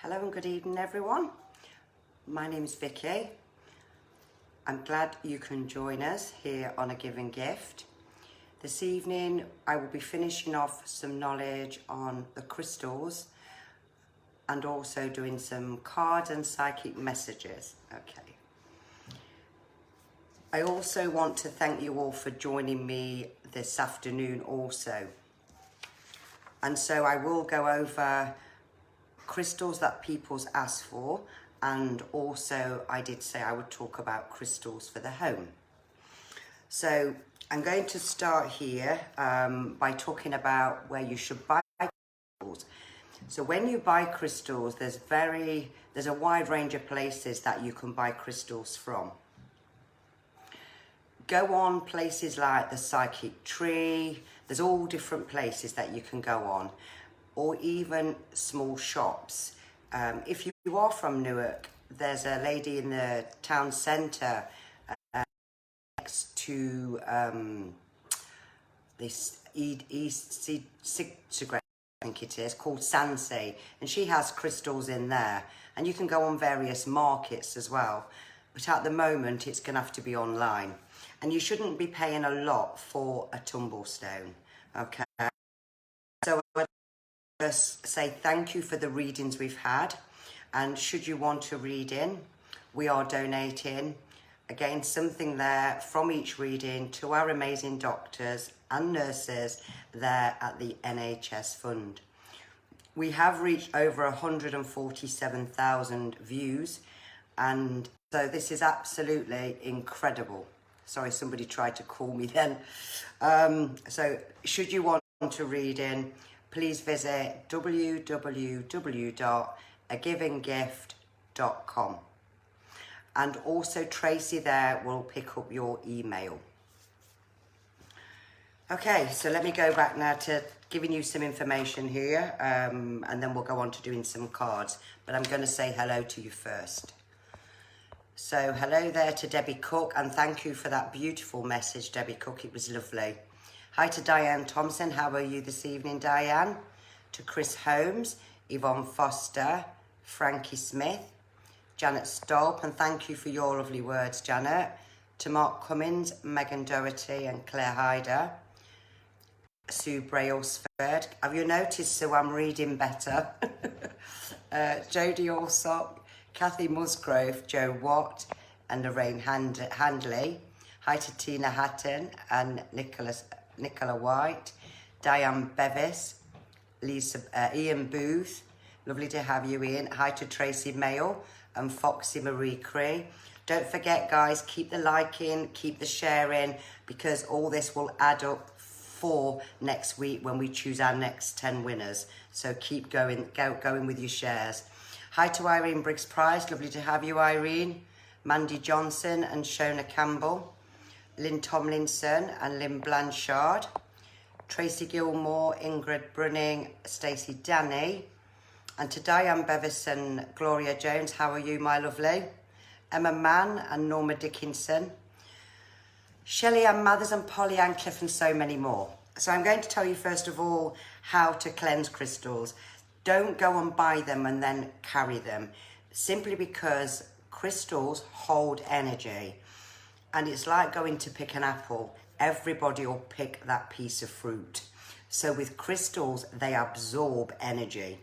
Hello and good evening everyone. My name is Vicky. I'm glad you can join us here on A Giving Gift. This evening I will be finishing off some knowledge on the crystals and also doing some cards and psychic messages. Okay. I also want to thank you all for joining me this afternoon also. And so I will go over crystals that people's asked for, and also I did say I would talk about crystals for the home. So I'm going to start here by talking about where you should buy crystals. So when you buy crystals, there's a wide range of places that you can buy crystals from. Go on places like the Psychic Tree. There's all different places that you can go on, or even small shops. If you are from Newark, there's a lady in the town centre next to this East Cigarette, I think it is, called Sansei, and she has crystals in there, and you can go on various markets as well, but at the moment it's going to have to be online, and you shouldn't be paying a lot for a tumblestone. Okay, so just say thank you for the readings we've had, and should you want to read in, we are donating again something there from each reading to our amazing doctors and nurses there at the NHS Fund. We have reached over 147,000 views, and so this is absolutely incredible. Sorry, somebody tried to call me then. So should you want to read in, please visit www.agivinggift.com, and also Tracy there will pick up your email. Okay, so let me go back now to giving you some information here, and then we'll go on to doing some cards, but I'm going to say hello to you first. So hello there to Debbie Cook, and thank you for that beautiful message, Debbie Cook, it was lovely. Hi to Diane Thompson, how are you this evening, Diane? To Chris Holmes, Yvonne Foster, Frankie Smith, Janet Stolp, and thank you for your lovely words, Janet. To Mark Cummins, Megan Doherty and Claire Hyder, Sue Brailsford. Have you noticed, Sue, I'm reading better? Jodie Allsop, Kathy Musgrove, Joe Watt and Lorraine Handley. Hi to Tina Hatton and Nicola White, Diane Bevis, Lisa, Ian Booth, lovely to have you, Ian. Hi to Tracy Mayle and Foxy Marie Cree. Don't forget, guys, keep the liking, keep the sharing, because all this will add up for next week when we choose our next 10 winners. So keep going with your shares. Hi to Irene Briggs-Price, lovely to have you, Irene. Mandy Johnson and Shona Campbell, Lynn Tomlinson and Lynn Blanchard, Tracy Gilmore, Ingrid Brunning, Stacey Danny, and to Diane Bevis and Gloria Jones, how are you, my lovely? Emma Mann and Norma Dickinson, Shelley Ann Mathers and Polly Ann Cliff, and so many more. So I'm going to tell you first of all how to cleanse crystals. Don't go and buy them and then carry them, simply because crystals hold energy. And it's like going to pick an apple. Everybody will pick that piece of fruit. So with crystals, they absorb energy.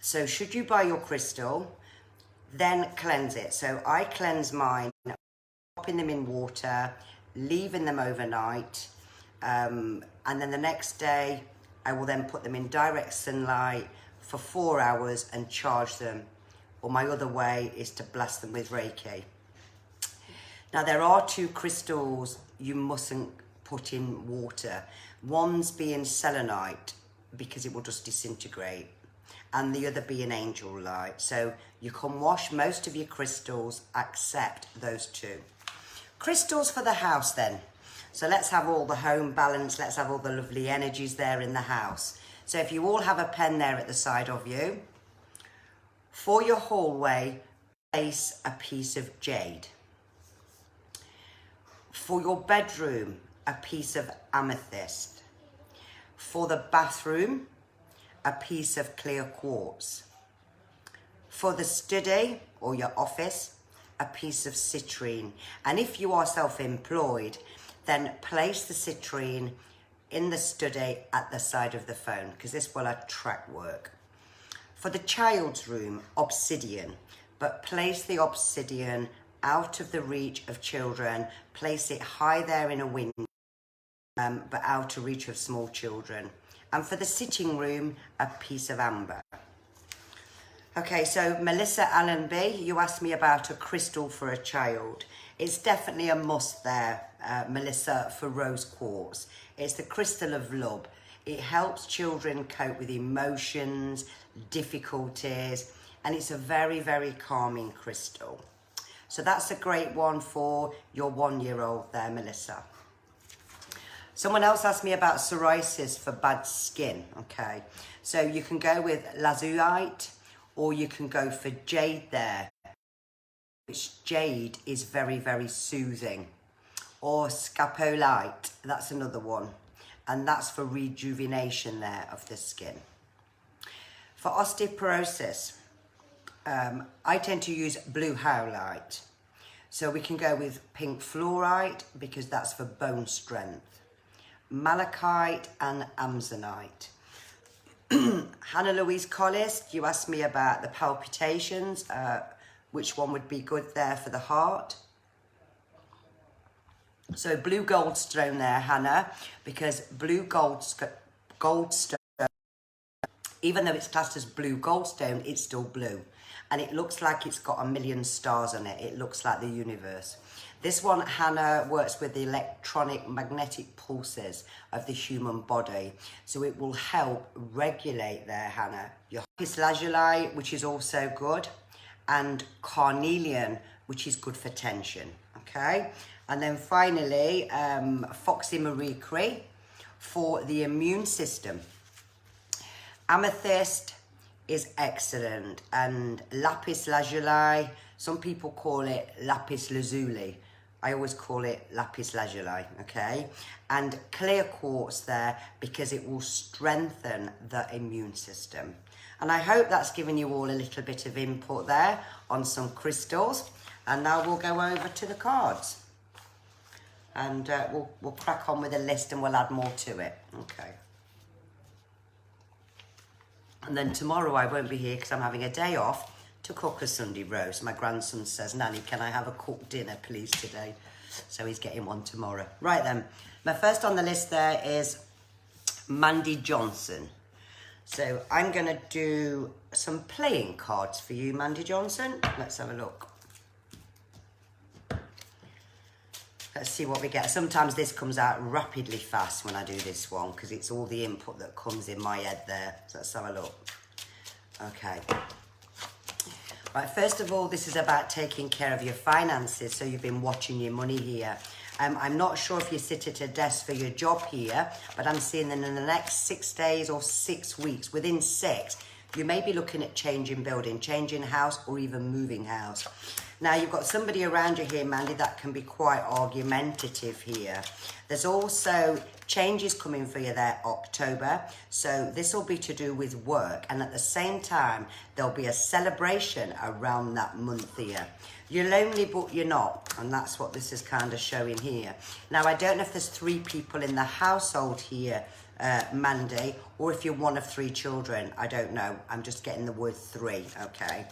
So should you buy your crystal, then cleanse it. So I cleanse mine, popping them in water, leaving them overnight, and then the next day, I will then put them in direct sunlight for 4 hours and charge them. Or my other way is to blast them with Reiki. Now, there are two crystals you mustn't put in water. One's being selenite, because it will just disintegrate, and the other being angel light. So you can wash most of your crystals, except those two. Crystals for the house then. So let's have all the home balance. Let's have all the lovely energies there in the house. So if you all have a pen there at the side of you, for your hallway, place a piece of jade. For your bedroom, a piece of amethyst. For the bathroom, a piece of clear quartz. For the study or your office, a piece of citrine. And if you are self-employed, then place the citrine in the study at the side of the phone, because this will attract work. For the child's room, obsidian, but place the obsidian out of the reach of children. Place it high there in a window, but out of reach of small children. And for the sitting room, a piece of amber. Okay, so Melissa Allenby, you asked me about a crystal for a child. It's definitely a must there, Melissa, for rose quartz. It's the crystal of love. It helps children cope with emotions, difficulties, and it's a very, very calming crystal. So that's a great one for your 1-year-old there, Melissa. Someone else asked me about psoriasis for bad skin, okay? So you can go with lazulite, or you can go for jade there, which jade is very, very soothing. Or scapolite, that's another one. And that's for rejuvenation there of the skin. For osteoporosis, I tend to use blue howlite. So we can go with pink fluorite, because that's for bone strength. Malachite and amazonite. Hannah Louise Collis, you asked me about the palpitations, which one would be good there for the heart. So blue goldstone there, Hannah, because blue goldstone, even though it's classed as blue goldstone, it's still blue. And it looks like it's got 1,000,000 stars on it. It looks like the universe. This one, Hannah, works with the electronic magnetic pulses of the human body. So it will help regulate there, Hannah. Your lapis lazuli, which is also good, and carnelian, which is good for tension, okay? And then finally, Foxy Marie Curie for the immune system. Amethyst is excellent, and lapis lazuli, some people call it lapis lazuli. I always call it lapis lazuli, okay? And clear quartz there, because it will strengthen the immune system. And I hope that's given you all a little bit of input there on some crystals. And now we'll go over to the cards. And we'll crack on with the list, and we'll add more to it, okay? And then tomorrow I won't be here because I'm having a day off to cook a Sunday roast. My grandson says, Nanny, can I have a cooked dinner, please, today? So he's getting one tomorrow. Right then, my first on the list there is Mandy Johnson. So I'm going to do some playing cards for you, Mandy Johnson. Let's have a look. Let's see what we get. Sometimes this comes out rapidly fast when I do this one, because it's all the input that comes in my head there. So let's have a look. Okay. Right, first of all, this is about taking care of your finances. So you've been watching your money here. I'm not sure if you sit at a desk for your job here, but I'm seeing that in the next 6 days or 6 weeks, within 6, you may be looking at changing building, changing house, or even moving house. Now, you've got somebody around you here, Mandy, that can be quite argumentative here. There's also changes coming for you there, October. So this will be to do with work. And at the same time, there'll be a celebration around that month here. You're lonely, but you're not. And that's what this is kind of showing here. Now, I don't know if there's 3 people in the household here, Mandy, or if you're one of 3 children. I don't know. I'm just getting the word 3, okay?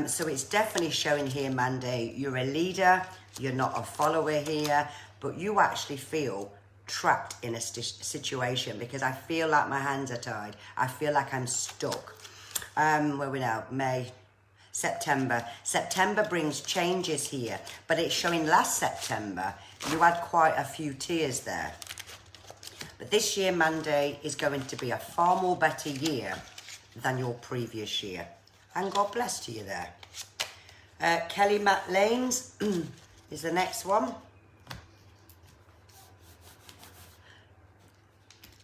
So it's definitely showing here, Mandy, you're a leader, you're not a follower here, but you actually feel trapped in a situation, because I feel like my hands are tied. I feel like I'm stuck. Where are we now? May, September. September brings changes here, but it's showing last September, you had quite a few tears there. But this year, Mandy, is going to be a far more better year than your previous year. And God bless to you there. Kelly Matt Lanes is the next one.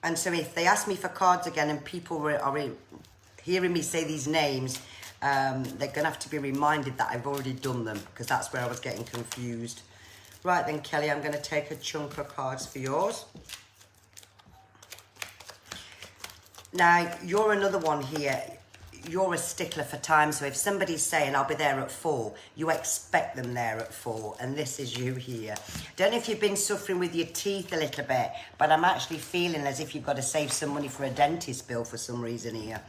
And so if they ask me for cards again and people are hearing me say these names, they're going to have to be reminded that I've already done them, because that's where I was getting confused. Right then, Kelly, I'm going to take a chunk of cards for yours. Now, you're another one here. you're a stickler for time, so if somebody's saying I'll be there at 4, you expect them there at 4, and this is you here. Don't know if you've been suffering with your teeth a little bit, but I'm actually feeling as if you've got to save some money for a dentist bill for some reason here.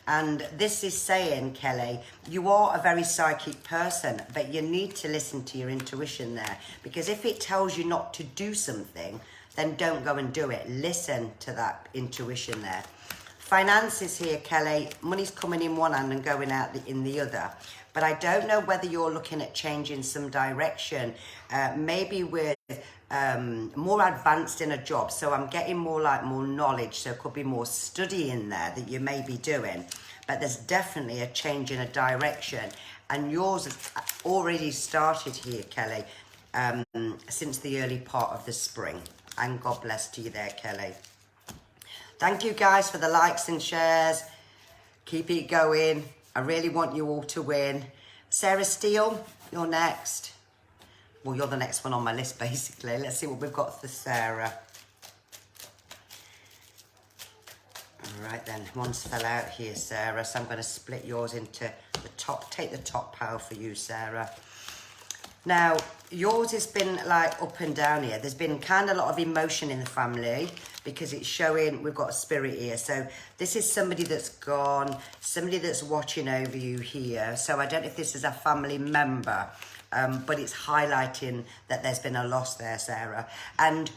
And this is saying, Kelly, you are a very psychic person, but you need to listen to your intuition there, because if it tells you not to do something, then don't go and do it. Listen to that intuition there. Finances here, Kelly, money's coming in one hand and going out in the other. But I don't know whether you're looking at changing some direction, maybe with more advanced in a job. So I'm getting more knowledge. So it could be more study in there that you may be doing. But there's definitely a change in a direction. And yours has already started here, Kelly, since the early part of the spring. And God bless to you there, Kelly. Thank you guys for the likes and shares. Keep it going. I really want you all to win. Sarah Steele, you're next. Well, you're the next one on my list, basically. Let's see what we've got for Sarah. All right, then. One's fell out here, Sarah, so I'm going to split yours into the top. Take the top pile for you, Sarah. Now, yours has been like up and down here. There's been kind of a lot of emotion in the family because it's showing we've got a spirit here. So this is somebody that's gone, somebody that's watching over you here. So I don't know if this is a family member, but it's highlighting that there's been a loss there, Sarah. And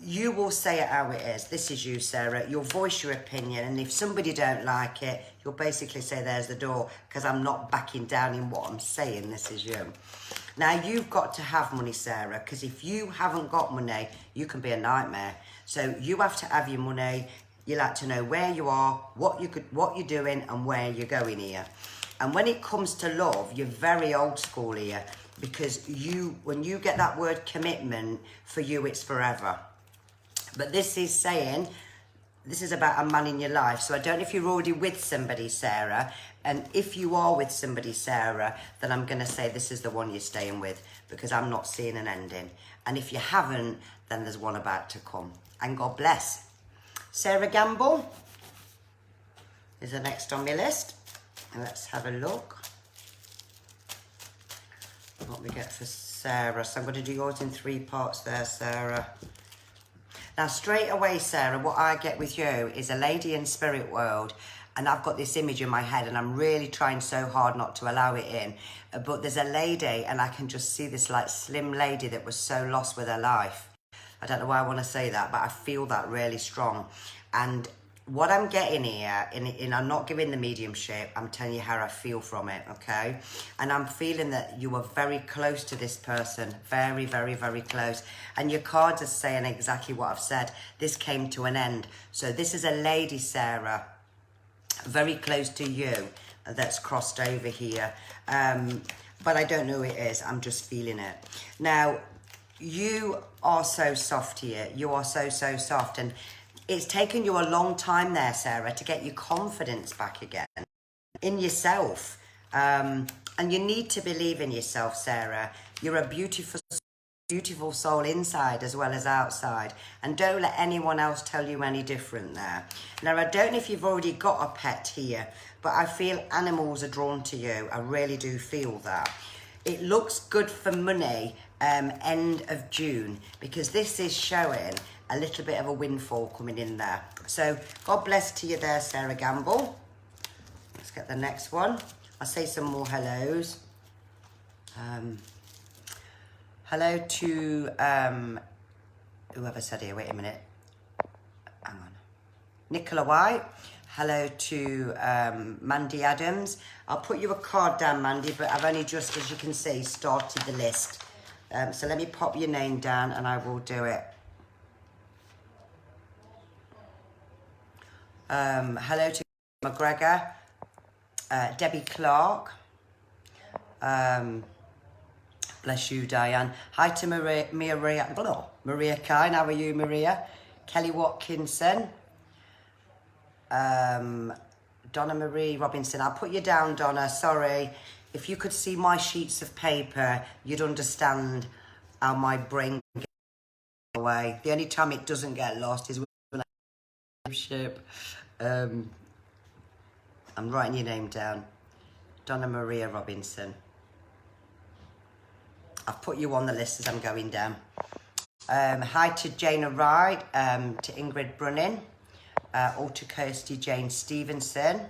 you will say it how it is. This is you, Sarah. You'll voice your opinion, and if somebody don't like it, you'll basically say there's the door, because I'm not backing down in what I'm saying. This is you. Now, you've got to have money, Sarah, because if you haven't got money, you can be a nightmare. So you have to have your money. You like to know where you are, what you're doing, and where you're going here. And when it comes to love, you're very old school here, because when you get that word commitment, for you, it's forever. But this is saying, this is about a man in your life. So I don't know if you're already with somebody, Sarah. And if you are with somebody, Sarah, then I'm going to say this is the one you're staying with, because I'm not seeing an ending. And if you haven't, then there's one about to come. And God bless. Sarah Gamble is the next on my list. And let's have a look what we get for Sarah. So I'm going to do yours in 3 parts there, Sarah. Now, straight away, Sarah, what I get with you is a lady in spirit world, and I've got this image in my head, and I'm really trying so hard not to allow it in. But there's a lady, and I can just see this like slim lady that was so lost with her life. I don't know why I want to say that, but I feel that really strong. And what I'm getting here, I'm not giving the mediumship, I'm telling you how I feel from it, okay? And I'm feeling that you are very close to this person, very, very, very close. And your cards are saying exactly what I've said. This came to an end. So this is a lady, Sarah, very close to you, that's crossed over here. But I don't know who it is, I'm just feeling it. Now, you are so soft here. You are so, so soft. And it's taken you a long time there, Sarah, to get your confidence back again in yourself. And you need to believe in yourself, Sarah. You're a beautiful, beautiful soul inside as well as outside. And don't let anyone else tell you any different there. Now, I don't know if you've already got a pet here, but I feel animals are drawn to you. I really do feel that. It looks good for money end of June, because this is showing a little bit of a windfall coming in there. So God bless to you there, Sarah Gamble. Let's get the next one. I'll say some more hellos. Hello to whoever said here, wait a minute. Hang on. Nicola White. Hello to Mandy Adams. I'll put you a card down, Mandy, but I've only just, as you can see, started the list. So let me pop your name down and I will do it. Hello to McGregor, Debbie Clark. Bless you, Diane. Hi to Maria Kine. How are you, Maria? Kelly Watkinson. Donna Marie Robinson. I'll put you down, Donna. Sorry. If you could see my sheets of paper, you'd understand how my brain gets away. The only time it doesn't get lost is when I ship. I'm writing your name down. Donna Maria Robinson. I've put you on the list as I'm going down. Hi to Jana Wright, to Ingrid Brunnin, all to Kirsty Jane Stevenson,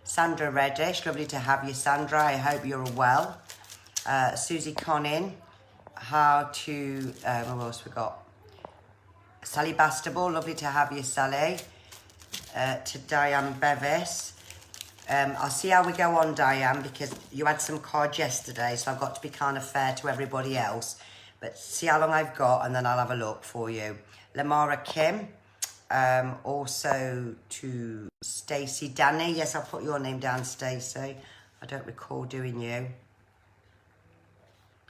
Sandra Reddish, lovely to have you, Sandra. I hope you're well. Susie Connin. How to, what else we got? Sally Bastable, lovely to have you, Sally. To Diane Bevis. I'll see how we go on, Diane, because you had some cards yesterday, so I've got to be kind of fair to everybody else. But see how long I've got, and then I'll have a look for you. Lamara Kim. Also to Stacey Danny. Yes, I'll put your name down, Stacey. I don't recall doing you.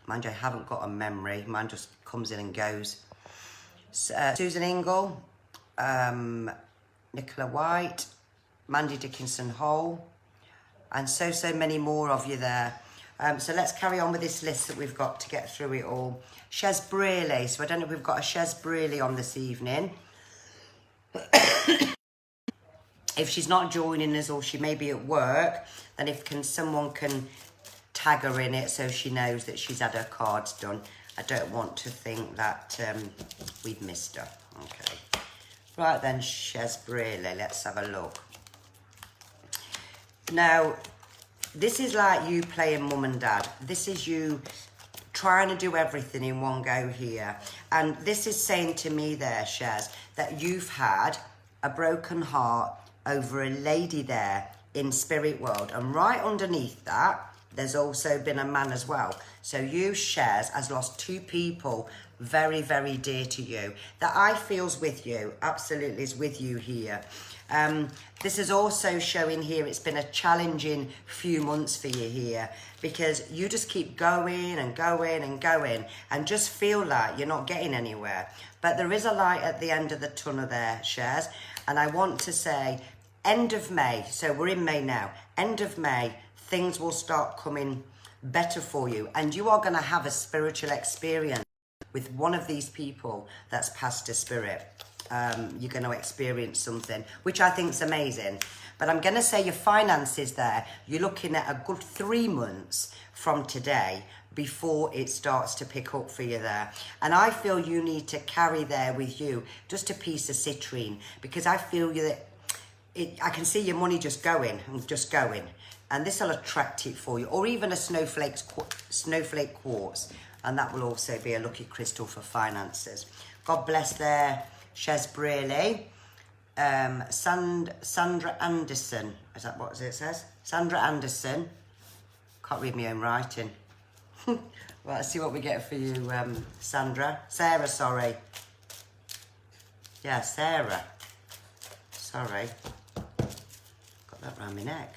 Mind you, I haven't got a memory. Mine just comes in and goes. Susan Ingle. Nicola White. Mandy Dickinson Hole. And so many more of you there. So let's carry on with this list that we've got to get through it all. Shez Brearley. So I don't know if we've got a Shez Brearley on this evening. If she's not joining us or she may be at work, then someone can tag her in it so she knows that she's had her cards done. I don't want to think that we've missed her. Okay. Right then, Shez Brearley, let's have a look. Now, this is like you playing mum and dad. This is you trying to do everything in one go here. And this is saying to me there, Shez, that you've had a broken heart over a lady there in spirit world. And right underneath that, there's also been a man as well. So you, Shez, has lost two people very, very dear to you. That I feels with you, absolutely is with you here. This is also showing here it's been a challenging few months for you here, because you just keep going and going and going and just feel like you're not getting anywhere. But there is a light at the end of the tunnel there, Shez. And I want to say end of May, so we're in May now, end of May, things will start coming better for you. And you are going to have a spiritual experience with one of these people that's passed a spirit. You're going to experience something, which I think is amazing. But I'm going to say your finances there, you're looking at a good 3 months from today before it starts to pick up for you there. And I feel you need to carry there with you just a piece of citrine, because I feel that I can see your money just going and just going. And this will attract it for you. Or even a snowflake quartz. And that will also be a lucky crystal for finances. God bless there, Shez Brearley. Sandra Anderson. Is that what it says? Sandra Anderson. Can't read my own writing. Right, let's see what we get for you, Sandra. Sarah, sorry. Yeah, Sarah. Sorry. Got that round my neck.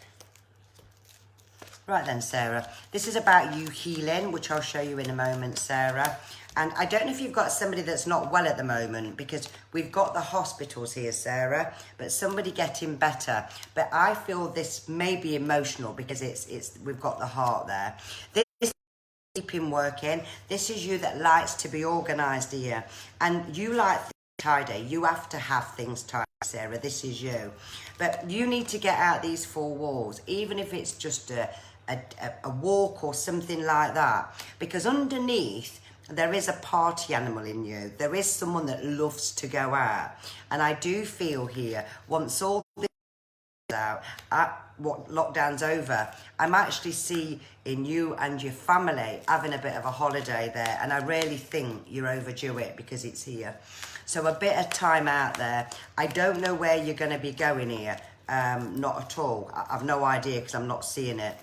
Right then, Sarah. This is about you healing, which I'll show you in a moment, Sarah. And I don't know if you've got somebody that's not well at the moment, because we've got the hospitals here, Sarah, but somebody getting better. But I feel this may be emotional because we've got the heart there. This is keeping working. This is you that likes to be organised here. And you like things tidy. You have to have things tidy, Sarah. This is you. But you need to get out these four walls, even if it's just a walk or something like that. Because underneath, there is a party animal in you. There is someone that loves to go out. And I do feel here, once all this is out, what lockdown's over, I'm actually seeing you and your family having a bit of a holiday there. And I really think you're overdue it because it's here. So a bit of time out there. I don't know where you're going to be going here. Not at all. I've no idea because I'm not seeing it.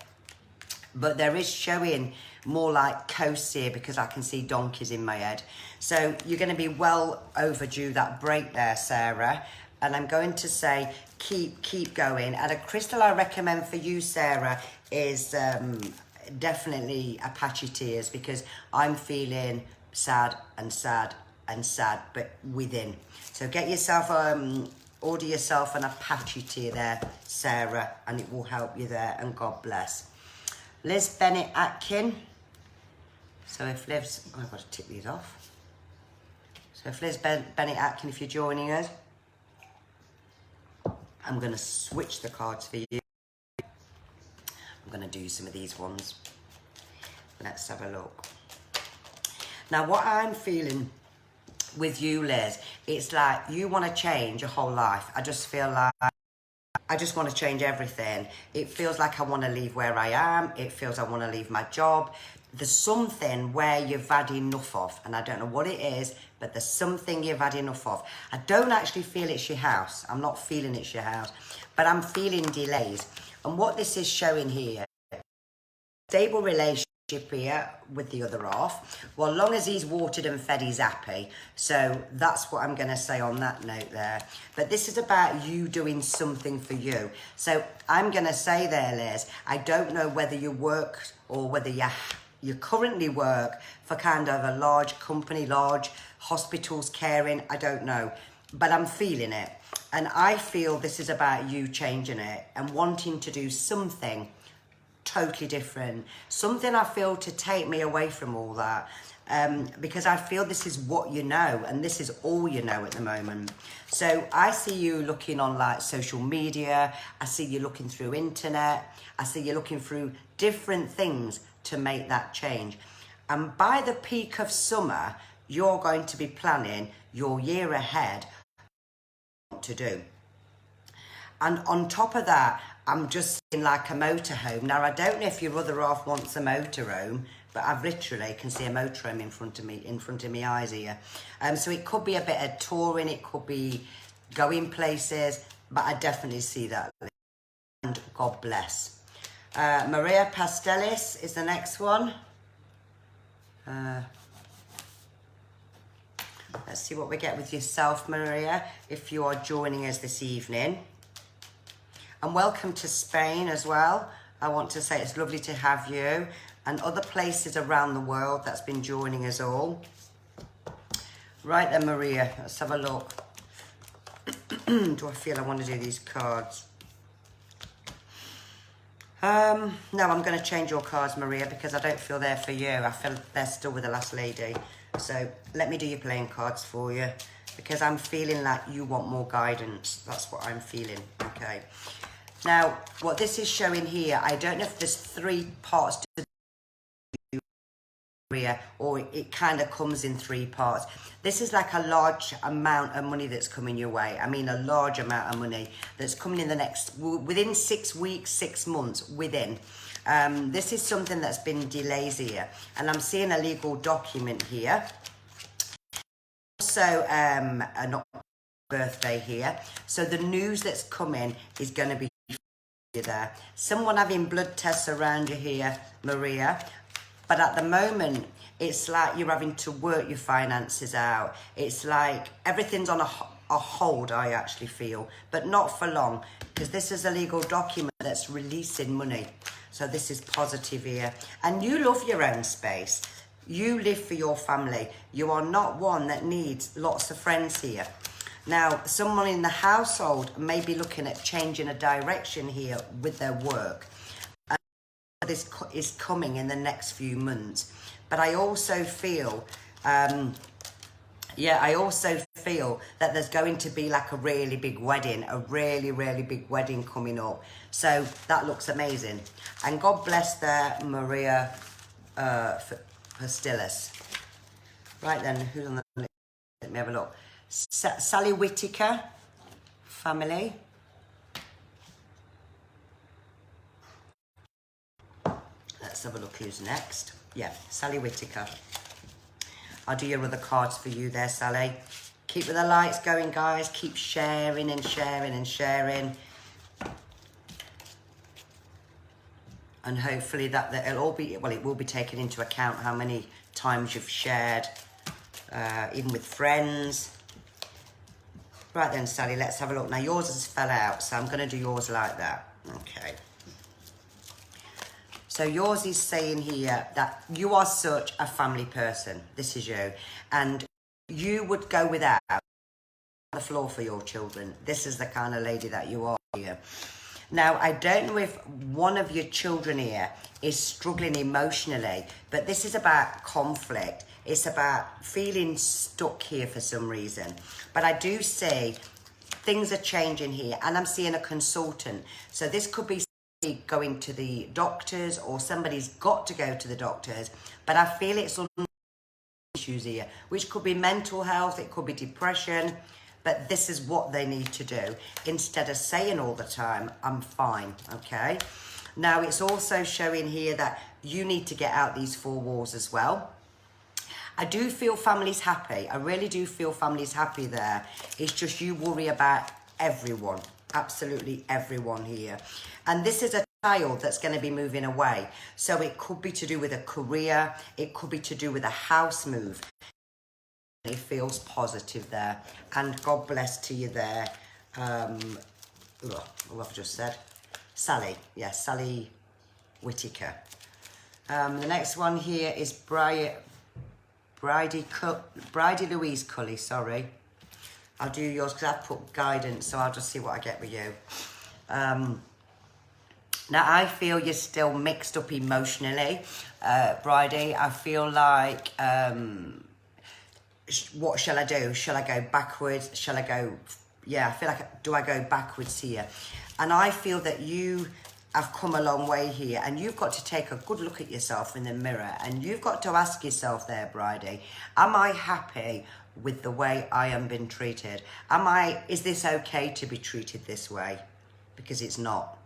But there is showing more like coasts here because I can see donkeys in my head. So you're going to be well overdue that break there, Sarah. And I'm going to say keep going. And a crystal I recommend for you, Sarah, is definitely Apache Tears, because I'm feeling sad and sad and sad, but within. So get yourself, order yourself an Apache Tear there, Sarah, and it will help you there. And God bless. Liz Bennett Atkin. So if Liv's, I've got to tick these off. So if Liz Bennett Atkin, if you're joining us, I'm going to switch the cards for you. going to do some of these ones. Let's have a look. Now, what I'm feeling with you, Liz, it's like you want to change your whole life. I just feel like I just want to change everything. It feels like I want to leave where I am. It feels I want to leave my job. There's something where you've had enough of, and I don't know what it is, but there's something you've had enough of. I don't actually feel it's your house. I'm not feeling it's your house, but I'm feeling delays. And what this is showing here, stable relationship here with the other half. Well, long as he's watered and fed, he's happy. So that's what I'm going to say on that note there. But this is about you doing something for you. So I'm going to say there, Liz, I don't know whether you work or whether you currently work for kind of a large company, large hospitals caring, I don't know. But I'm feeling it. And I feel this is about you changing it and wanting to do something totally different, something I feel to take me away from all that, because I feel this is what you know, and this is all you know at the moment. So I see you looking on like social media, I see you looking through internet, I see you looking through different things to make that change. And by the peak of summer, you're going to be planning your year ahead what to do. And on top of that, I'm just seeing like a motorhome. Now, I don't know if your other half wants a motorhome, but I've literally can see a motorhome in front of me eyes here. So it could be a bit of touring, it could be going places, but I definitely see that. And God bless. Maria Pastelis is the next one. Let's see what we get with yourself, Maria, if you are joining us this evening. And welcome to Spain as well. I want to say it's lovely to have you, and other places around the world that's been joining us all. Right then, Maria, let's have a look. Do I feel I want to do these cards? No, I'm going to change your cards, Maria, because I don't feel they're for you. I feel they're still with the last lady. So let me do your playing cards for you, because I'm feeling like you want more guidance. That's what I'm feeling. Okay. Now, what this is showing here, I don't know if there's 3 parts to the Maria, or it kind of comes in 3 parts. This is like a large amount of money that's coming your way. I mean, a large amount of money that's coming in the next, within 6 weeks, 6 months, within. This is something that's been delays here. And I'm seeing a legal document here. Also, a birthday here. So the news that's coming is going to be there. Someone having blood tests around you here, Maria. But at the moment, it's like you're having to work your finances out. It's like everything's on a hold, I actually feel. But not for long, because this is a legal document that's releasing money. So this is positive here. And you love your own space. You live for your family. You are not one that needs lots of friends here. Now, someone in the household may be looking at changing a direction here with their work. This is coming in the next few months. But I also feel, I also feel that there's going to be like a really big wedding, a really, really big wedding coming up. So that looks amazing. And God bless there, Maria Pastelis. Right then, who's on the list? Let me have a look. Sally Whittaker, family. Let's have a look who's next. Yeah, Sally Whittaker. I'll do your other cards for you there, Sally. Keep with the lights going, guys. Keep sharing and sharing and sharing. And hopefully that it'll all be, well, it will be taken into account how many times you've shared, even with friends. Right then, Sally, let's have a look. Now, yours has fell out, so I'm going to do yours like that. Okay. So yours is saying here that you are such a family person. This is you. And you would go without the floor for your children. This is the kind of lady that you are here. Now, I don't know if one of your children here is struggling emotionally, but this is about conflict. It's about feeling stuck here for some reason. But I do see things are changing here, and I'm seeing a consultant. So this could be going to the doctors, or somebody's got to go to the doctors, but I feel it's issues here, which could be mental health, it could be depression, but this is what they need to do instead of saying all the time, I'm fine, okay? Now, it's also showing here that you need to get out these 4 walls as well. I do feel family's happy. I really do feel family's happy there. It's just you worry about everyone, absolutely everyone here. And this is a child that's going to be moving away. So it could be to do with a career. It could be to do with a house move. It feels positive there. And God bless to you there. What I've just said. Sally. Yes, Sally Whitaker. The next one here is Bridie Louise Cully, sorry. I'll do yours because I've put guidance, so I'll just see what I get with you. Now, I feel you're still mixed up emotionally, Bridie. I feel like, what shall I do? Shall I go backwards? Shall I go... Yeah, I feel like, do I go backwards here? And I feel that you have come a long way here, and you've got to take a good look at yourself in the mirror, and you've got to ask yourself there, Bridie, am I happy with the way I am being treated? Is this okay to be treated this way? Because it's not.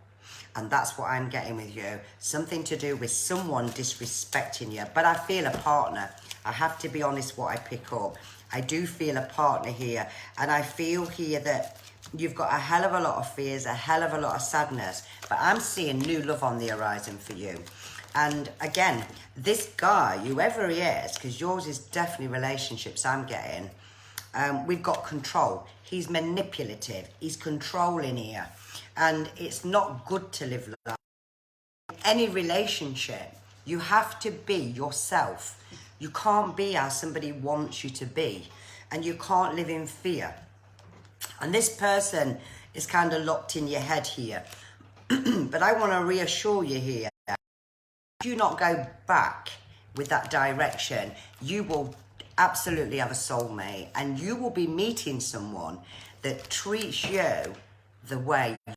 And that's what I'm getting with you. Something to do with someone disrespecting you. But I feel a partner. I have to be honest what I pick up. I do feel a partner here. And I feel here that you've got a hell of a lot of fears, a hell of a lot of sadness. But I'm seeing new love on the horizon for you. And again, this guy, whoever he is, because yours is definitely relationships I'm getting, we've got control. He's manipulative. He's controlling here. And it's not good to live like that. In any relationship, you have to be yourself. You can't be how somebody wants you to be. And you can't live in fear. And this person is kind of locked in your head here. But I want to reassure you here. If you not go back with that direction, you will absolutely have a soulmate. And you will be meeting someone that treats you the way you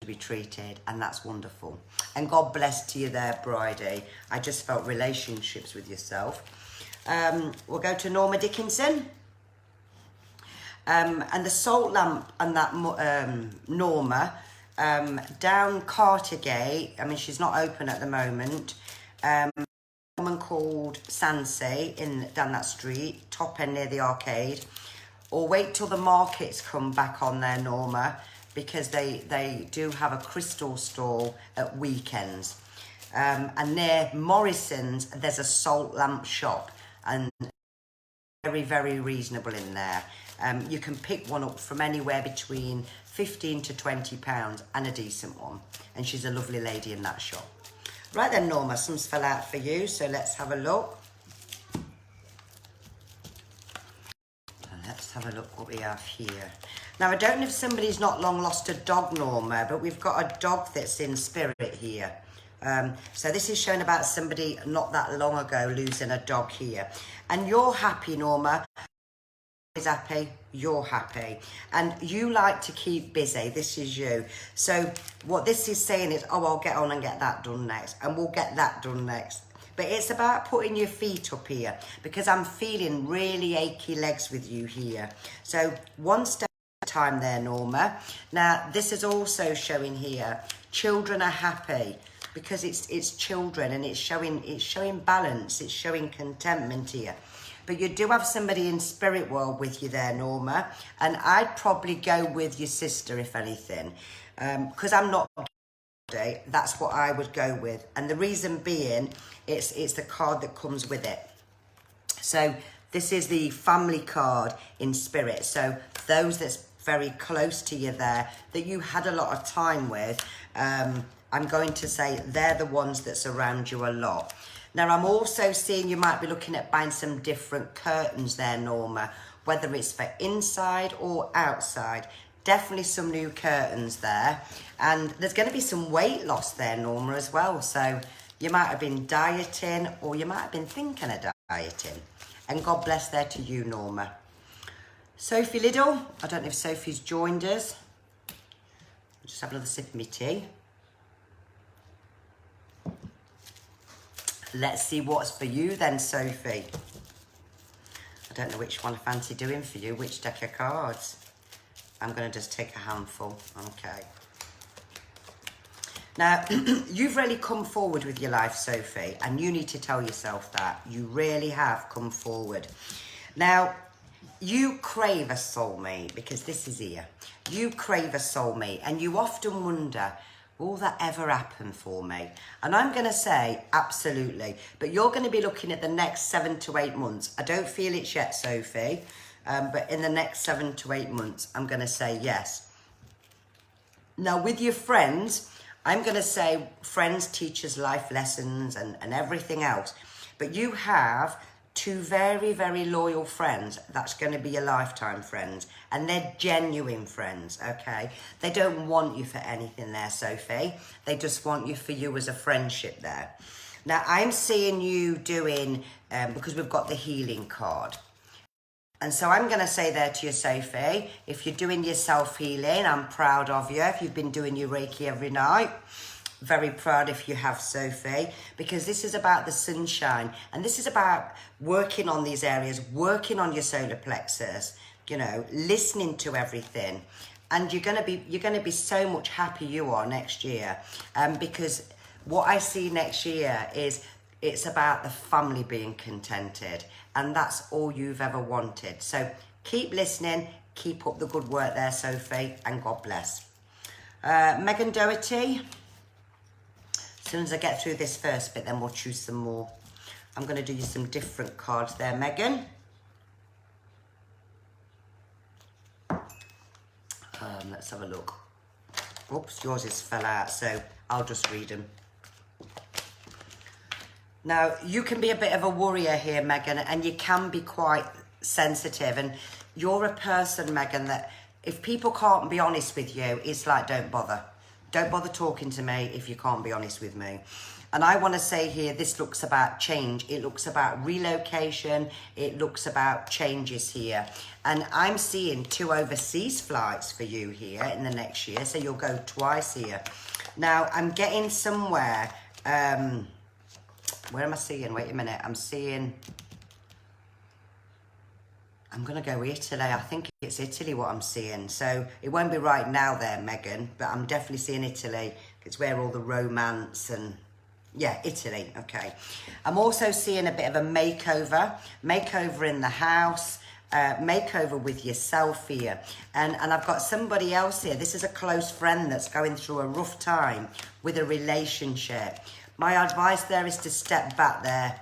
be treated, and that's wonderful. And God bless to you there, Bridie. I just felt relationships with yourself. We'll go to Norma Dickinson. And the salt lamp and that Norma, down Cartergate, I mean, she's not open at the moment. A woman called Sansi down that street, top end near the arcade. Or wait till the markets come back on there, Norma, because they do have a crystal stall at weekends. And near Morrison's, there's a salt lamp shop, and very, very reasonable in there. You can pick one up from anywhere between £15 to £20 and a decent one. And she's a lovely lady in that shop. Right then, Norma, some's fell out for you, so let's have a look. Let's have a look what we have here. Now, I don't know if somebody's not long lost a dog, Norma, but we've got a dog that's in spirit here. So this is showing about somebody not that long ago losing a dog here. And you're happy, Norma. Is happy, you're happy. And you like to keep busy. This is you. So what this is saying is, oh, I'll get on and get that done next. And we'll get that done next. But it's about putting your feet up here, because I'm feeling really achy legs with you here. So one step at a time there, Norma. Now, this is also showing here, children are happy, because it's children, and it's showing balance, it's showing contentment here. But you do have somebody in spirit world with you there, Norma. And I'd probably go with your sister, if anything. Because I'm not... That's what I would go with. And the reason being, it's the card that comes with it. So this is the family card in spirit. So those that's very close to you there, that you had a lot of time with, I'm going to say they're the ones that surround you a lot. Now, I'm also seeing you might be looking at buying some different curtains there, Norma, whether it's for inside or outside. Definitely some new curtains there. And there's going to be some weight loss there, Norma, as well. So you might have been dieting, or you might have been thinking of dieting. And God bless there to you, Norma. Sophie Liddell. I don't know if Sophie's joined us. I'll just have another sip of my tea. Let's see what's for you then, Sophie. I don't know which one I fancy doing for you, which deck of cards. I'm going to just take a handful. Okay. Now, you've really come forward with your life, Sophie, and you need to tell yourself that. You really have come forward. Now, you crave a soulmate, because this is here. You crave a soulmate, and you often wonder, will that ever happen for me? And I'm going to say, absolutely. But you're going to be looking at the next 7 to 8 months. I don't feel it yet, Sophie, but in the next 7 to 8 months, I'm going to say yes. Now, with your friends, I'm going to say friends teach us life lessons and everything else. But you have 2 very, very loyal friends that's going to be your lifetime friends. And they're genuine friends, okay? They don't want you for anything there, Sophie. They just want you for you as a friendship there. Now, I'm seeing you doing, because we've got the healing card. And so I'm going to say there to you, Sophie, if you're doing your self-healing, I'm proud of you. If you've been doing your Reiki every night, very proud if you have, Sophie, because this is about the sunshine. And this is about working on these areas, working on your solar plexus, you know, listening to everything. And you're going to be so much happy you are next year. Because what I see next year is it's about the family being contented. And that's all you've ever wanted. So keep listening, keep up the good work there, Sophie, and God bless. Megan Doherty. As soon as I get through this first bit, then we'll choose some more. I'm going to do you some different cards there, Megan. Let's have a look. Oops, yours is fell out, so I'll just read them. Now, you can be a bit of a worrier here, Megan, and you can be quite sensitive. And you're a person, Megan, that if people can't be honest with you, it's like, don't bother. Don't bother talking to me if you can't be honest with me. And I want to say here, this looks about change. It looks about relocation. It looks about changes here. And I'm seeing 2 overseas flights for you here in the next year. So you'll go twice here. Now, I'm getting somewhere... where am I seeing? Wait a minute. I'm going to go Italy. I think it's Italy what I'm seeing. So it won't be right now there, Megan, but I'm definitely seeing Italy. It's where all the romance and... yeah, Italy. Okay. I'm also seeing a bit of a makeover. Makeover in the house. Makeover with yourself here. And I've got somebody else here. This is a close friend that's going through a rough time with a relationship. My advice there is to step back there.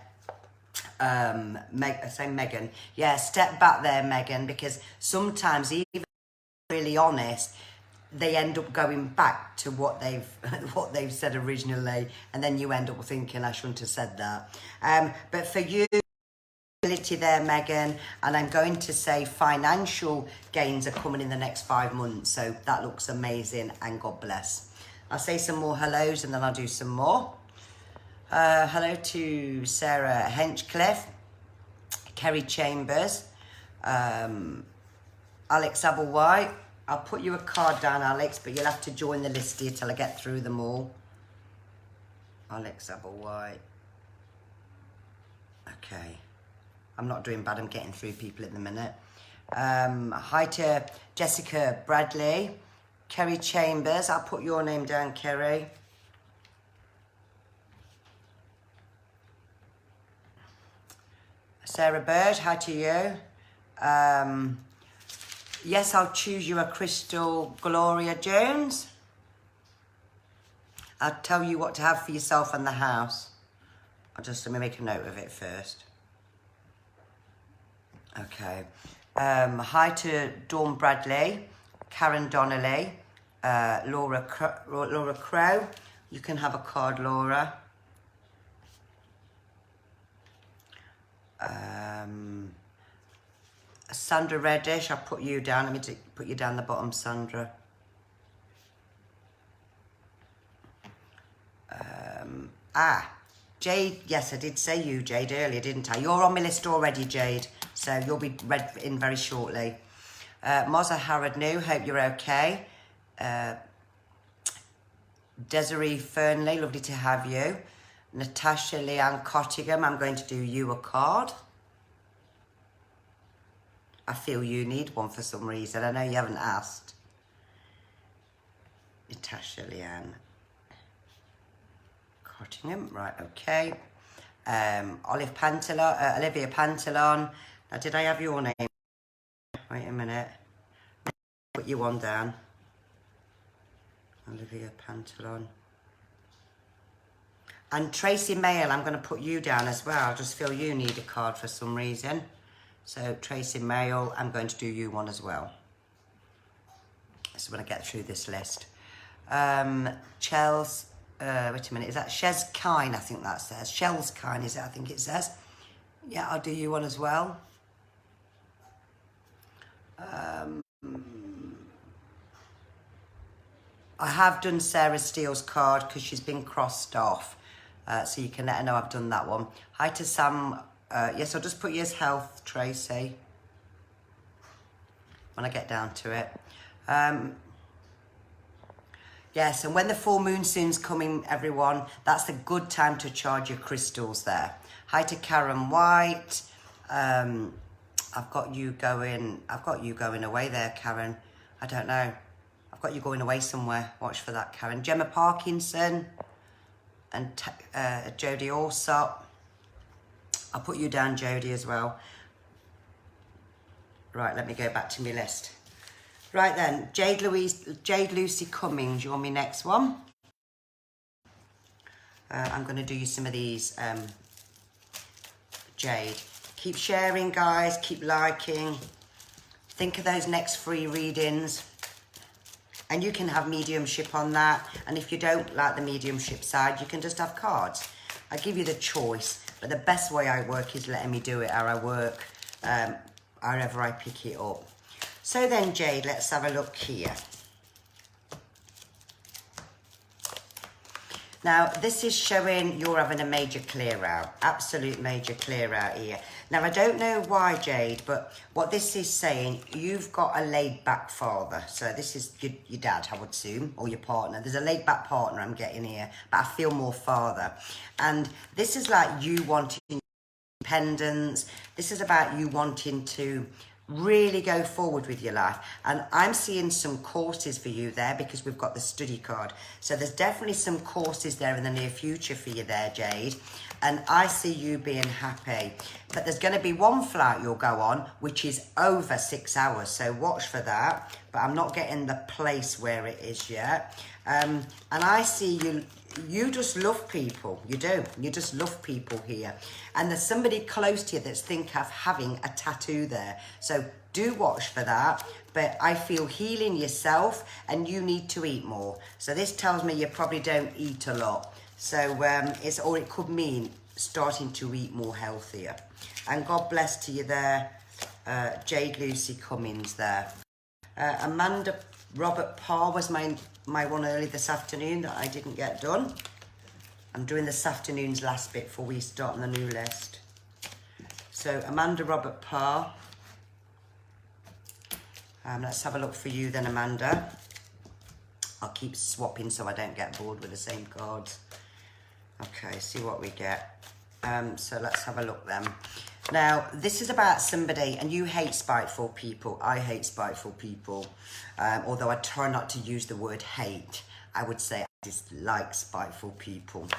Megan. Yeah, step back there, Megan, because sometimes, even really honest, they end up going back to what they've said originally, and then you end up thinking, I shouldn't have said that. But for you, ability there, Megan, and I'm going to say financial gains are coming in the next 5 months, so that looks amazing, and God bless. I'll say some more hellos, and then I'll do some more. Hello to Sarah Henchcliffe, Kerry Chambers, Alex Applewhite. I'll put you a card down, Alex, but you'll have to join the list here till I get through them all. Alex Applewhite. Okay. I'm not doing bad. I'm getting through people in the minute. Hi to Jessica Bradley, Kerry Chambers. I'll put your name down, Kerry. Sarah Bird, hi to you. Yes, I'll choose you a crystal, Gloria Jones. I'll tell you what to have for yourself and the house. Let me make a note of it first. Okay. Hi to Dawn Bradley, Karen Donnelly, Laura Crow. You can have a card, Laura. Sandra Reddish, I'll put you down. Let me put you down the bottom, Sandra. Jade, yes, I did say you, Jade, earlier, didn't I? You're on my list already, Jade, so you'll be read in very shortly. Moza Harrod New, hope you're okay. Desiree Fernley, lovely to have you. Natasha Leanne Cottingham, I'm going to do you a card. I feel you need one for some reason. I know you haven't asked. Natasha Leanne Cottingham, right, okay. Olivia Pantalon. Now, did I have your name? Wait a minute. Put you on down. Olivia Pantalon. And Tracy Mail, I'm going to put you down as well. I just feel you need a card for some reason. So, Tracy Mail, I'm going to do you one as well. So when I get through this list. Chels, wait a minute, is that Shez Kine? I think that says. Shells Kine, is it? I think it says. Yeah, I'll do you one as well. I have done Sarah Steele's card because she's been crossed off. So you can let her know I've done that one. Hi to Sam. Yes, I'll just put you as health, Tracy. When I get down to it. Yes, and when the full moon soon's coming, everyone, that's a good time to charge your crystals there. Hi to Karen White. I've got you going away there, Karen. I don't know. I've got you going away somewhere. Watch for that, Karen. Gemma Parkinson and Jodie Alsop. I'll put you down, Jodie, as well. Right, let me go back to my list. Right then, Jade Lucy Cummings, you want me next one? I'm going to do you some of these, Jade. Keep sharing, guys, keep liking. Think of those next free readings. And you can have mediumship on that. And if you don't like the mediumship side, you can just have cards. I give you the choice, but the best way I work is letting me do it how I work, however I pick it up. So then, Jade, let's have a look here. Now, this is showing you're having a major clear out, absolute major clear out here. Now, I don't know why, Jade, but what this is saying, you've got a laid-back father. So this is your dad, I would assume, or your partner. There's a laid-back partner I'm getting here, but I feel more father. And this is like you wanting independence. This is about you wanting to really go forward with your life. And I'm seeing some courses for you there because we've got the study card. So there's definitely some courses there in the near future for you there, Jade. And I see you being happy. But there's going to be one flight you'll go on, which is over 6 hours. So watch for that. But I'm not getting the place where it is yet. And I see you just love people. You do. You just love people here. And there's somebody close to you that's think of having a tattoo there. So do watch for that. But I feel healing yourself and you need to eat more. So this tells me you probably don't eat a lot. So or it could mean starting to eat more healthier. And God bless to you there, Jade Lucy Cummings there. Amanda Robert Parr was my one early this afternoon that I didn't get done. I'm doing this afternoon's last bit before we start on the new list. So Amanda Robert Parr. Let's have a look for you then, Amanda. I'll keep swapping so I don't get bored with the same cards. Okay, see what we get. So let's have a look then. Now, this is about somebody, and you hate spiteful people. I hate spiteful people. Although I try not to use the word hate. I would say I dislike spiteful people.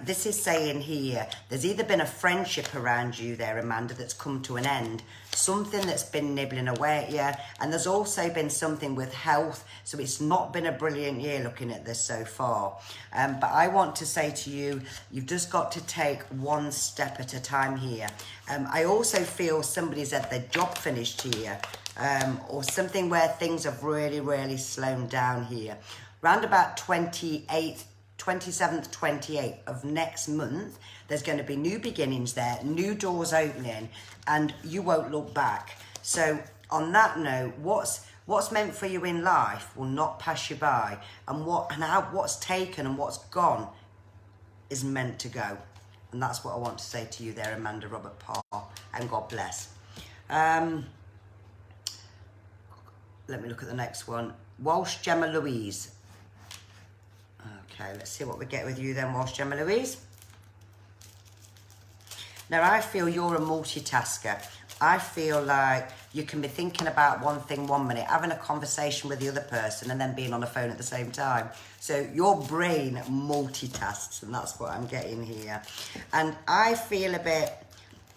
This is saying here, there's either been a friendship around you there, Amanda, that's come to an end. Something that's been nibbling away at you. And there's also been something with health. So it's not been a brilliant year looking at this so far. But I want to say to you, you've just got to take one step at a time here. I also feel somebody's had their job finished here. Or something where things have really, really slowed down here. Round about 27th, 28th of next month, there's going to be new beginnings there, new doors opening, and you won't look back. So on that note, what's meant for you in life will not pass you by, and what's taken and what's gone is meant to go. And that's what I want to say to you there, Amanda Robert Parr, and God bless. Let me look at the next one. Walsh Gemma Louise. Okay, let's see what we get with you then, Walsh Gemma Louise. Now, I feel you're a multitasker. I feel like you can be thinking about one thing 1 minute, having a conversation with the other person, and then being on the phone at the same time. So your brain multitasks, and that's what I'm getting here. And I feel a bit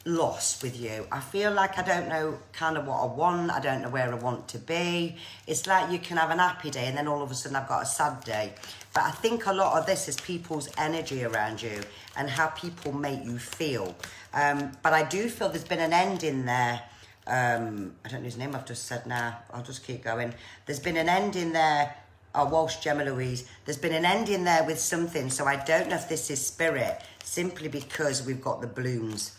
lost with you. I feel like I don't know kind of what I want. I don't know where I want to be. It's like you can have an happy day and then all of a sudden I've got a sad day. But I think a lot of this is people's energy around you and how people make you feel. But I do feel there's been an end in there. I don't know his name, I've just said now. I'll just keep going. There's been an end in there. Oh, Walsh, Gemma Louise. There's been an end in there with something. So I don't know if this is spirit, simply because we've got the blooms.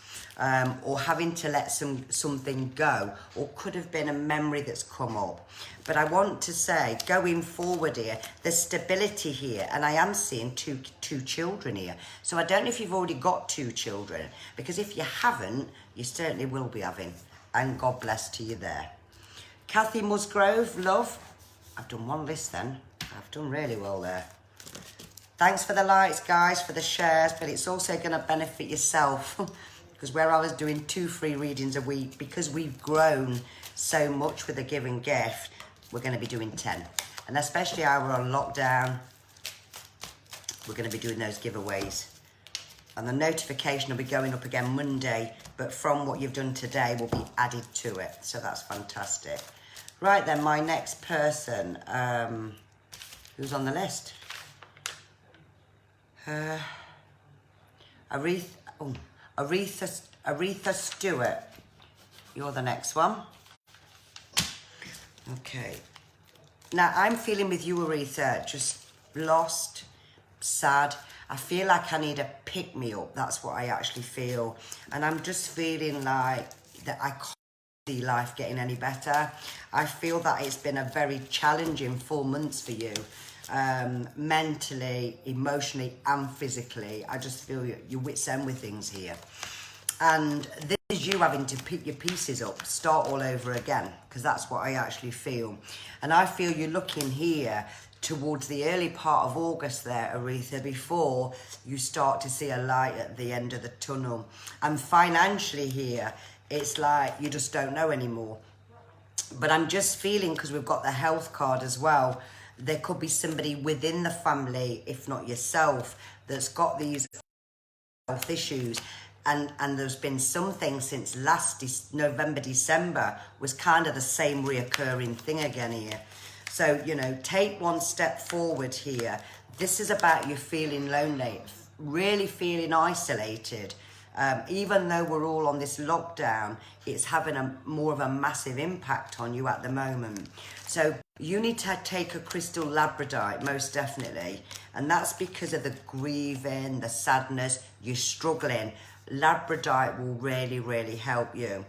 Or having to let something go, or could have been a memory that's come up. But I want to say, going forward here, there's stability here, and I am seeing two children here. So I don't know if you've already got 2 children, because if you haven't, you certainly will be having, and God bless to you there. Kathy Musgrove, love. I've done 1 list then. I've done really well there. Thanks for the likes, guys, for the shares, but it's also going to benefit yourself. Because where I was doing 2 free readings a week, because we've grown so much with the Give and Gift, we're going to be doing 10. And especially how we're on lockdown, we're going to be doing those giveaways. And the notification will be going up again Monday, but from what you've done today will be added to it. So that's fantastic. Right then, my next person, who's on the list? Aretha Stewart, you're the next one. Okay. Now, I'm feeling with you, Aretha, just lost, sad. I feel like I need a pick-me-up. That's what I actually feel. And I'm just feeling like that I can't see life getting any better. I feel that it's been a very challenging 4 months for you. Mentally, emotionally and physically. I just feel your wit's end with things here. And this is you having to pick your pieces up, start all over again, because that's what I actually feel. And I feel you're looking here towards the early part of August there, Aretha, before you start to see a light at the end of the tunnel. And financially here, it's like you just don't know anymore. But I'm just feeling, because we've got the health card as well, there could be somebody within the family, if not yourself, that's got these health issues. And there's been something since last November, December, was kind of the same reoccurring thing again here. So, you know, take 1 step forward here. This is about you feeling lonely, really feeling isolated. Even though we're all on this lockdown, it's having more of a massive impact on you at the moment. So you need to take a crystal labradorite, most definitely. And that's because of the grieving, the sadness, you're struggling. Labradorite will really, really help you.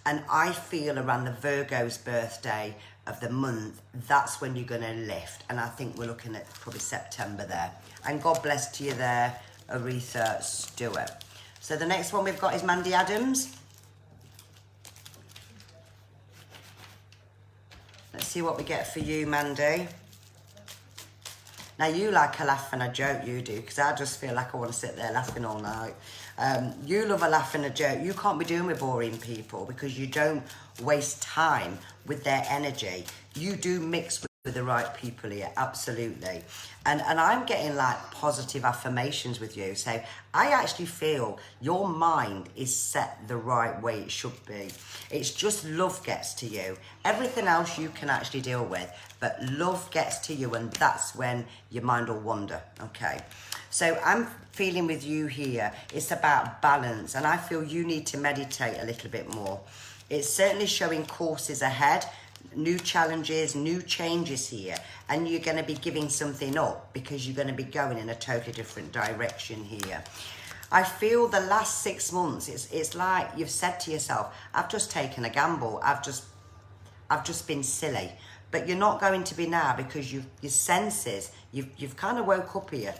And I feel around the Virgo's birthday of the month, that's when you're going to lift. And I think we're looking at probably September there. And God bless to you there, Aretha Stewart. So the next one we've got is Mandy Adams. Let's see what we get for you, Mandy. Now, you like a laugh and a joke, you do, because I just feel like I want to sit there laughing all night. You love a laugh and a joke. You can't be doing with boring people because you don't waste time with their energy. You do mix with the right people here, absolutely. And I'm getting like positive affirmations with you. So I actually feel your mind is set the right way it should be. It's just love gets to you. Everything else you can actually deal with, but love gets to you, and that's when your mind will wander, okay? So I'm feeling with you here, it's about balance, and I feel you need to meditate a little bit more. It's certainly showing courses ahead, new challenges, new changes here, and you're going to be giving something up because you're going to be going in a totally different direction here. I feel the last 6 months, it's like you've said to yourself, I've just taken a gamble, I've just been silly. But you're not going to be now because your senses, you've kind of woke up here.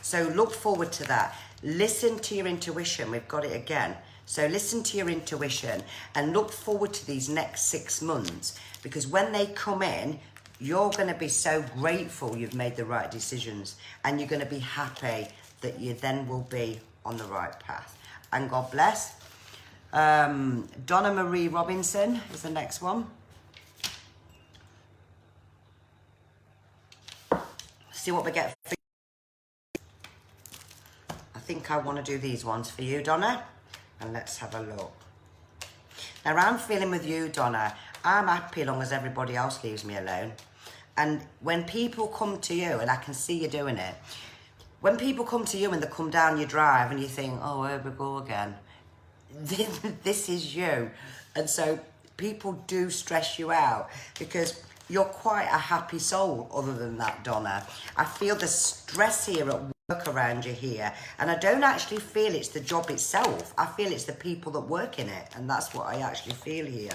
So look forward to that. Listen to your intuition. We've got it again. So listen to your intuition and look forward to these next 6 months, because when they come in, you're going to be so grateful you've made the right decisions, and you're going to be happy that you then will be on the right path. and God bless. Donna Marie Robinson is the next one. See what we get for you. I think I want to do these ones for you, Donna. And let's have a look. Now, I'm feeling with you, Donna. I'm happy long as everybody else leaves me alone. And when people come to you, and I can see you doing it, when people come to you and they come down your drive and you think, oh, here we go again. This is you. And so people do stress you out because you're quite a happy soul other than that, Donna. I feel the stress here at work around you here, and I don't actually feel it's the job itself. I feel it's the people that work in it, and that's what I actually feel here.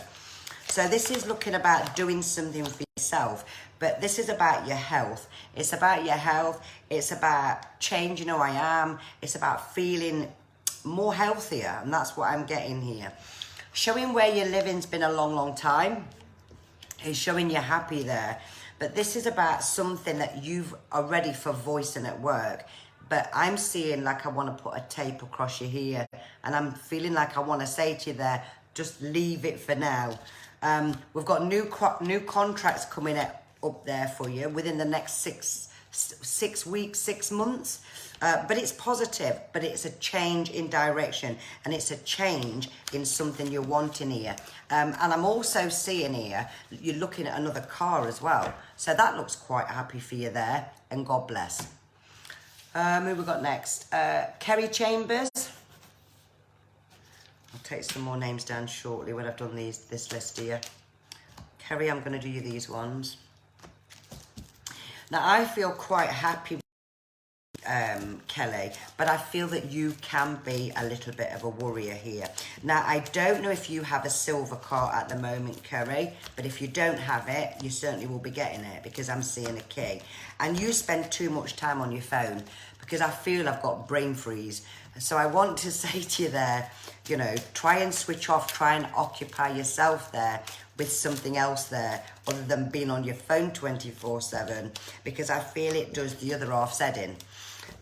So this is looking about doing something for yourself, but this is about your health. It's about your health. It's about changing who I am. It's about feeling more healthier, and that's what I'm getting here. Showing where you're living's been a long, long time. It's showing you're happy there. But this is about something that you've are ready for voicing at work. But I'm seeing like I want to put a tape across your here, and I'm feeling like I want to say to you there, just leave it for now. We've got new contracts coming up there for you within the next six weeks, 6 months. But it's positive, but it's a change in direction, and it's a change in something you're wanting here. And I'm also seeing here, you're looking at another car as well. So that looks quite happy for you there, and God bless. Who we got next? Kerry Chambers. I'll take some more names down shortly when I've done this list here. Kerry, I'm going to do you these ones. Now, I feel quite happy, Kelly, but I feel that you can be a little bit of a worrier here. Now, I don't know if you have a silver car at the moment, Kerry, but if you don't have it, you certainly will be getting it because I'm seeing a key. And you spend too much time on your phone because I feel I've got brain freeze. So I want to say to you there, you know, try and switch off, try and occupy yourself there with something else there other than being on your phone 24/7, because I feel it does the other offsetting.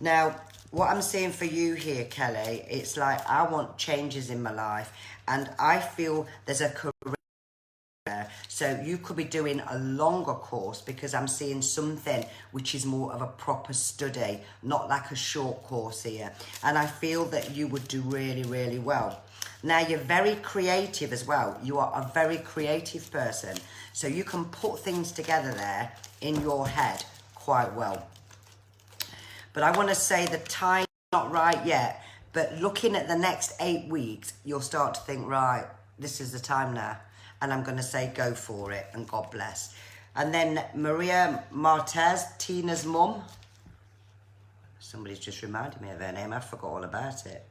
Now, what I'm seeing for you here, Kelly, it's like I want changes in my life, and I feel there's a career there. So you could be doing a longer course because I'm seeing something which is more of a proper study, not like a short course here. And I feel that you would do really, really well. Now, you're very creative as well. You are a very creative person. So you can put things together there in your head quite well. But I want to say the time's not right yet. But looking at the next 8 weeks, you'll start to think, right, this is the time now. And I'm going to say go for it, and God bless. And then Maria Martez, Tina's mum. Somebody's just reminded me of her name. I forgot all about it.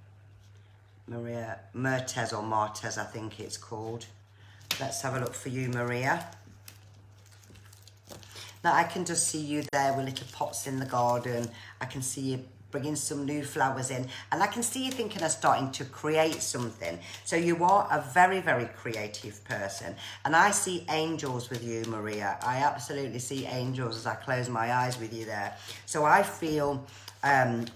Maria Mertez or Martez, I think it's called. Let's have a look for you, Maria. Now, I can just see you there with little pots in the garden. I can see you bringing some new flowers in. And I can see you thinking of starting to create something. So you are a very, very creative person. And I see angels with you, Maria. I absolutely see angels as I close my eyes with you there. So I feel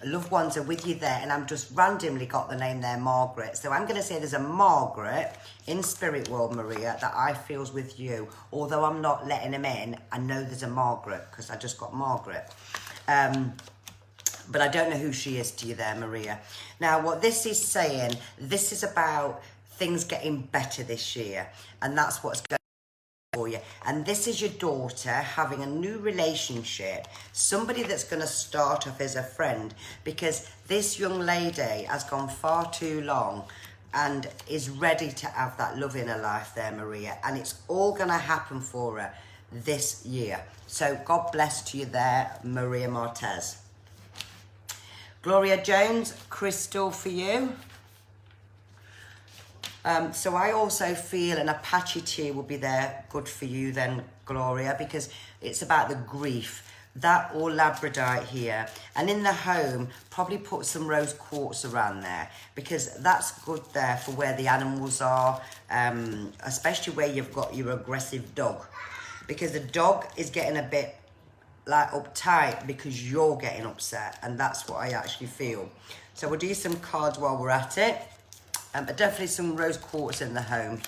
loved ones are with you there, and I'm just randomly got the name there, Margaret. So I'm going to say there's a Margaret in spirit world, Maria, that I feel's with you. Although I'm not letting him in, I know there's a Margaret because I just got Margaret. But I don't know who she is to you there, Maria. Now, what this is saying, this is about things getting better this year, and that's what's going for you. And this is your daughter having a new relationship, somebody that's going to start off as a friend, because this young lady has gone far too long and is ready to have that love in her life there, Maria, and it's all going to happen for her this year. So God bless to you there, Maria Martez. Gloria Jones, Crystal for you. So I also feel an Apache tea will be there good for you then, Gloria, because it's about the grief. That or labradorite here. And in the home, probably put some rose quartz around there, because that's good there for where the animals are, especially where you've got your aggressive dog. Because the dog is getting a bit like uptight because you're getting upset, and that's what I actually feel. So we'll do some cards while we're at it. But definitely some rose quartz in the home.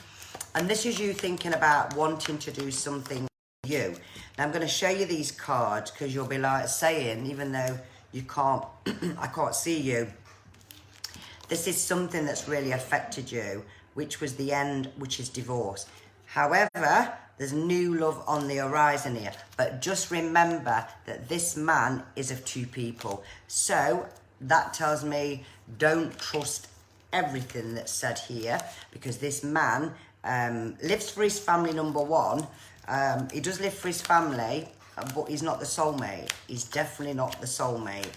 And this is you thinking about wanting to do something for you. Now I'm going to show you these cards because you'll be like saying, even though you can't, I can't see you, this is something that's really affected you, which was the end, which is divorce. However, there's new love on the horizon here. But just remember that this man is of two people. So that tells me don't trust everything that's said here, because this man lives for his family, number one. He does live for his family, but he's not the soulmate. He's definitely not the soulmate,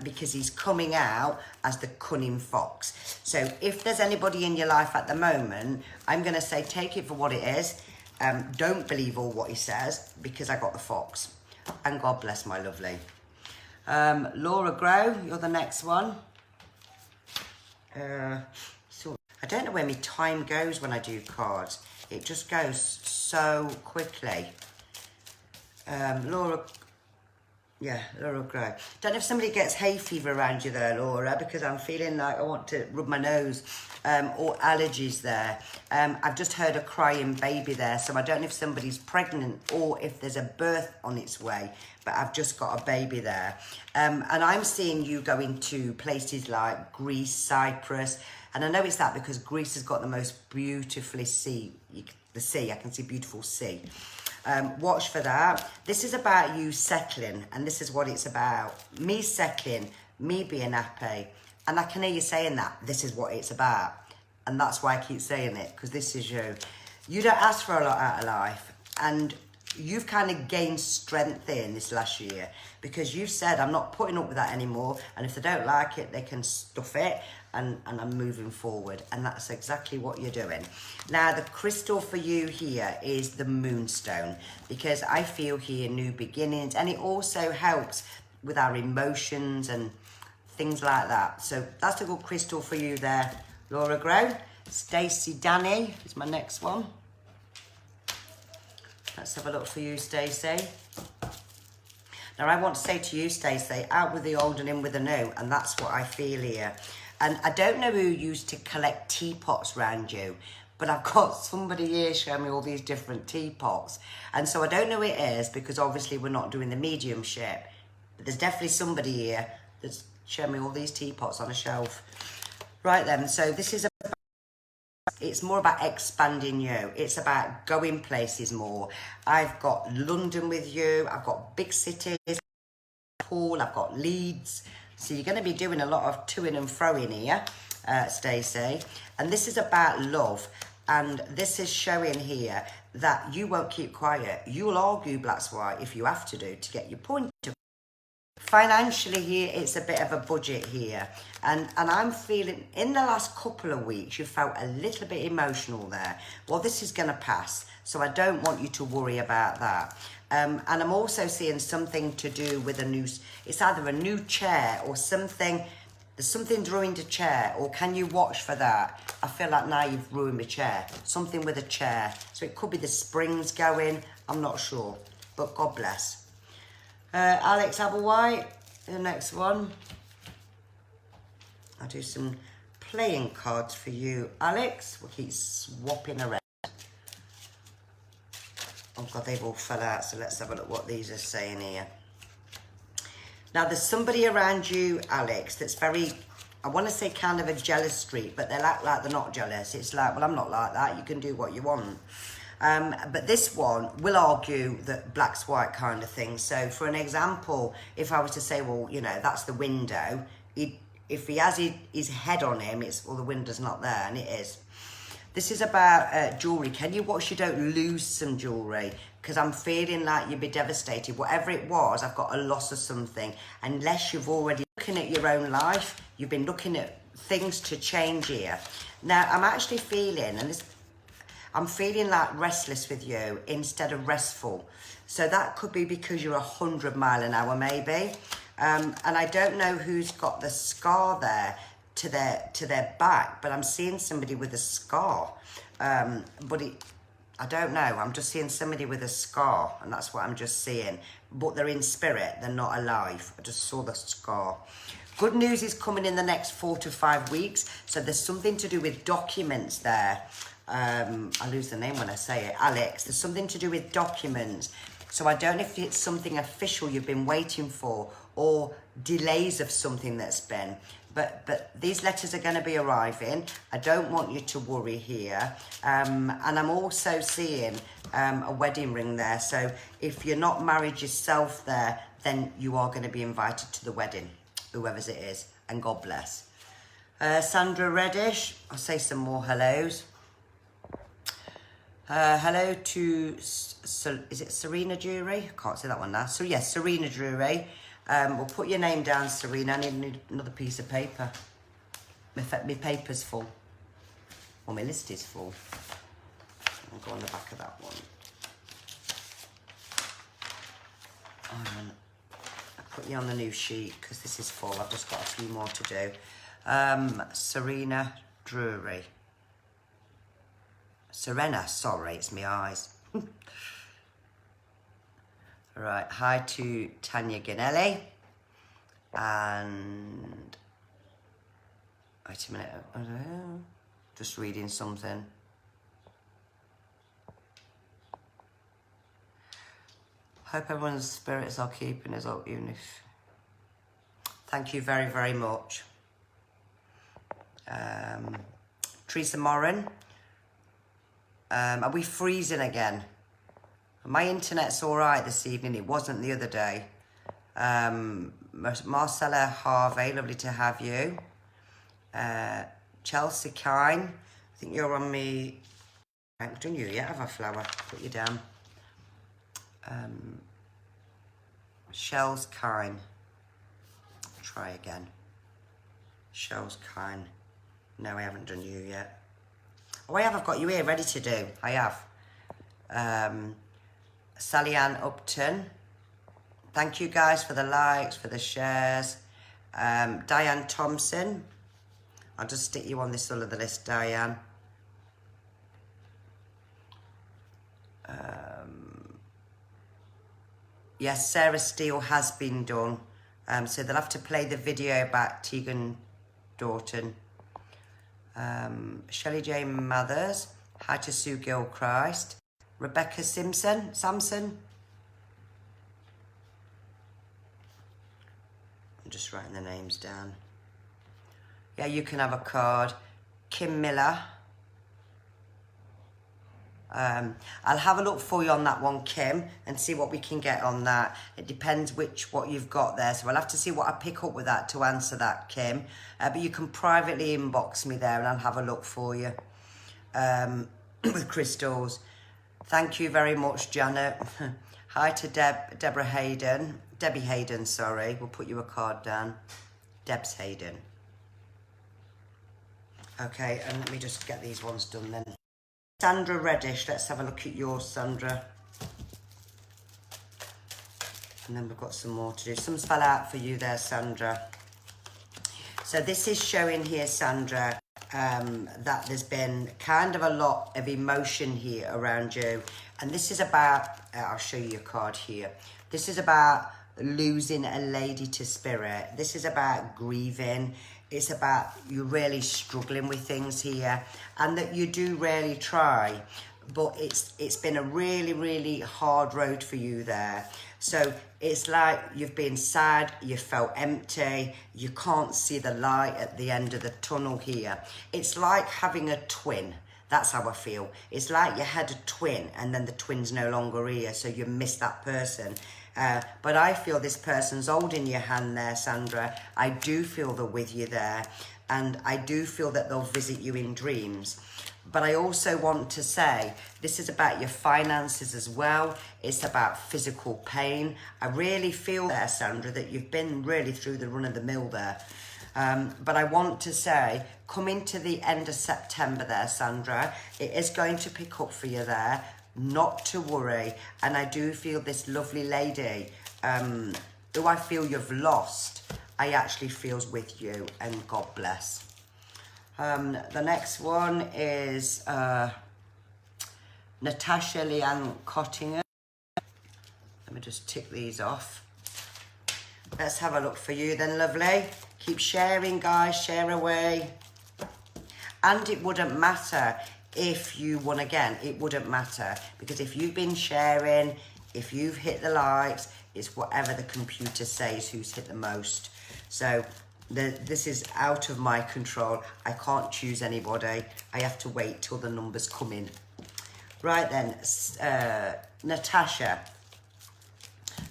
because he's coming out as the cunning fox. So if there's anybody in your life at the moment, I'm going to say take it for what it is. Don't believe all what he says, because I got the fox. And God bless my lovely. Laura Grow, you're the next one. So I don't know where my time goes when I do cards. It just goes so quickly. Laura Gray. Don't know if somebody gets hay fever around you there, Laura, because I'm feeling like I want to rub my nose, or allergies there. I've just heard a crying baby there, so I don't know if somebody's pregnant or if there's a birth on its way, but I've just got a baby there. And I'm seeing you going to places like Greece, Cyprus, and I know it's that because Greece has got the most beautifully the sea, I can see beautiful sea. Watch for that. This is about you settling, and this is what it's about. Me settling, me being happy. And I can hear you saying that. This is what it's about. And that's why I keep saying it, because this is you. You don't ask for a lot out of life. And you've kind of gained strength in this last year, because you've said, I'm not putting up with that anymore. And if they don't like it, they can stuff it. And I'm moving forward, and that's exactly what you're doing. Now, the crystal for you here is the moonstone, because I feel here new beginnings, and it also helps with our emotions and things like that. So that's a good crystal for you there, Laura Grow. Stacey Danny is my next one. Let's have a look for you, Stacey. Now, I want to say to you, Stacey, out with the old and in with the new, and that's what I feel here. And I don't know who used to collect teapots around you, but I've got somebody here showing me all these different teapots. And so I don't know who it is, because obviously we're not doing the mediumship. But there's definitely somebody here that's showing me all these teapots on a shelf. Right then, so this is it's more about expanding you. It's about going places more. I've got London with you. I've got big cities, Paul, I've got Leeds. So you're going to be doing a lot of to-ing and fro-ing here, Stacey. And this is about love. And this is showing here that you won't keep quiet. You'll argue black white if you have to do to get your point across. Financially here, it's a bit of a budget here. And I'm feeling, in the last couple of weeks, you felt a little bit emotional there. Well, this is going to pass. So I don't want you to worry about that. And I'm also seeing something to do with it's either a new chair or something. There's something drawing to chair, or can you watch for that? I feel like now you've ruined my chair. Something with a chair. So it could be the springs going. I'm not sure. But God bless. Alex Applewhite, the next one. I'll do some playing cards for you, Alex. We'll keep swapping around. Oh God, they've all fell out, so let's have a look what these are saying here. Now, there's somebody around you, Alex, that's very, I want to say kind of a jealous streak, but they'll act like they're not jealous. It's like, well, I'm not like that. You can do what you want. But this one will argue that black's white kind of thing. So, for an example, if I was to say, well, you know, that's the window, if he has his head on him, well, the window's not there, and it is. This is about jewellery. Can you watch you don't lose some jewellery? Because I'm feeling like you'd be devastated. Whatever it was, I've got a loss of something. Unless you've already looking at your own life, you've been looking at things to change here. Now, I'm actually feeling, I'm feeling like restless with you instead of restful. So that could be because you're 100 miles an hour maybe. And I don't know who's got the scar there to their back, but I'm seeing somebody with a scar. But I don't know. I'm just seeing somebody with a scar, and that's what I'm just seeing. But they're in spirit. They're not alive. I just saw the scar. Good news is coming in the next 4 to 5 weeks. So there's something to do with documents there. I lose the name when I say it. Alex, there's something to do with documents. So I don't know if it's something official you've been waiting for or delays of something that's been. But these letters are going to be arriving. I don't want you to worry here. And I'm also seeing a wedding ring there. So if you're not married yourself there, then you are going to be invited to the wedding, whoever's it is. And God bless. Sandra Reddish, I'll say some more hellos. Hello to, is it Serena Drury? I can't say that one now. So yes, Serena Drury. We'll put your name down, Serena. I need another piece of paper. My paper's full. Well, my list is full. I'll go on the back of that one. I'll put you on the new sheet because this is full. I've just got a few more to do. Serena Drury. Serena, sorry, it's my eyes. Right, hi to Tanya Ginelli. And wait a minute, I don't know. Just reading something. Hope everyone's spirits are keeping us up, even if... Thank you very, very much. Teresa Moran. Are we freezing again? My internet's all right this evening. It wasn't the other day. Marcella Harvey, lovely to have you. Chelsea Kine, I think you're on me. I haven't done you yet, have I, Flower? Put you down. Shells Kine. Try again. Shells Kine. No, I haven't done you yet. Oh, I have. I've got you here, ready to do. I have. Sally Ann Upton. Thank you guys for the likes, for the shares. Diane Thompson. I'll just stick you on this other list, Diane. Yes, Sarah Steele has been done. So they'll have to play the video about Tegan Dorton. Shelley Jane Mathers. Hi to Sue Gilchrist. Rebecca Samson. I'm just writing the names down. Yeah, you can have a card. Kim Miller. I'll have a look for you on that one, Kim, and see what we can get on that. It depends what you've got there, so I'll have to see what I pick up with that to answer that, Kim. But you can privately inbox me there and I'll have a look for you with crystals. Thank you very much, Janet. Hi to Debbie Hayden, sorry. We'll put you a card down. Debs Hayden. Okay, and let me just get these ones done then. Sandra Reddish, let's have a look at yours, Sandra. And then we've got some more to do. Some fell out for you there, Sandra. So this is showing here, Sandra, that there's been kind of a lot of emotion here around you. And this is about, I'll show you your card here. This is about losing a lady to spirit. This is about grieving. It's about you really struggling with things here, and that you do really try, but it's been a really, really hard road for you there. So it's like you've been sad, you felt empty, you can't see the light at the end of the tunnel here. It's like having a twin. That's how I feel. It's like you had a twin and then the twin's no longer here, so you miss that person. But I feel this person's holding your hand there, Sandra. I do feel they're with you there. And I do feel that they'll visit you in dreams. But I also want to say, this is about your finances as well. It's about physical pain. I really feel there, Sandra, that you've been really through the run of the mill there. But I want to say, coming to the end of September there, Sandra, it is going to pick up for you there. Not to worry. And I do feel this lovely lady, who I feel you've lost, I actually feels with you, and God bless. The next one is Natasha Leanne Cottinger. Let me just tick these off. Let's have a look for you then, lovely. Keep sharing, guys, share away. And it wouldn't matter if you won again. It wouldn't matter, because if you've been sharing, if you've hit the likes, it's whatever the computer says who's hit the most. So this is out of my control. I can't choose anybody. I have to wait till the numbers come in. Right then, Natasha,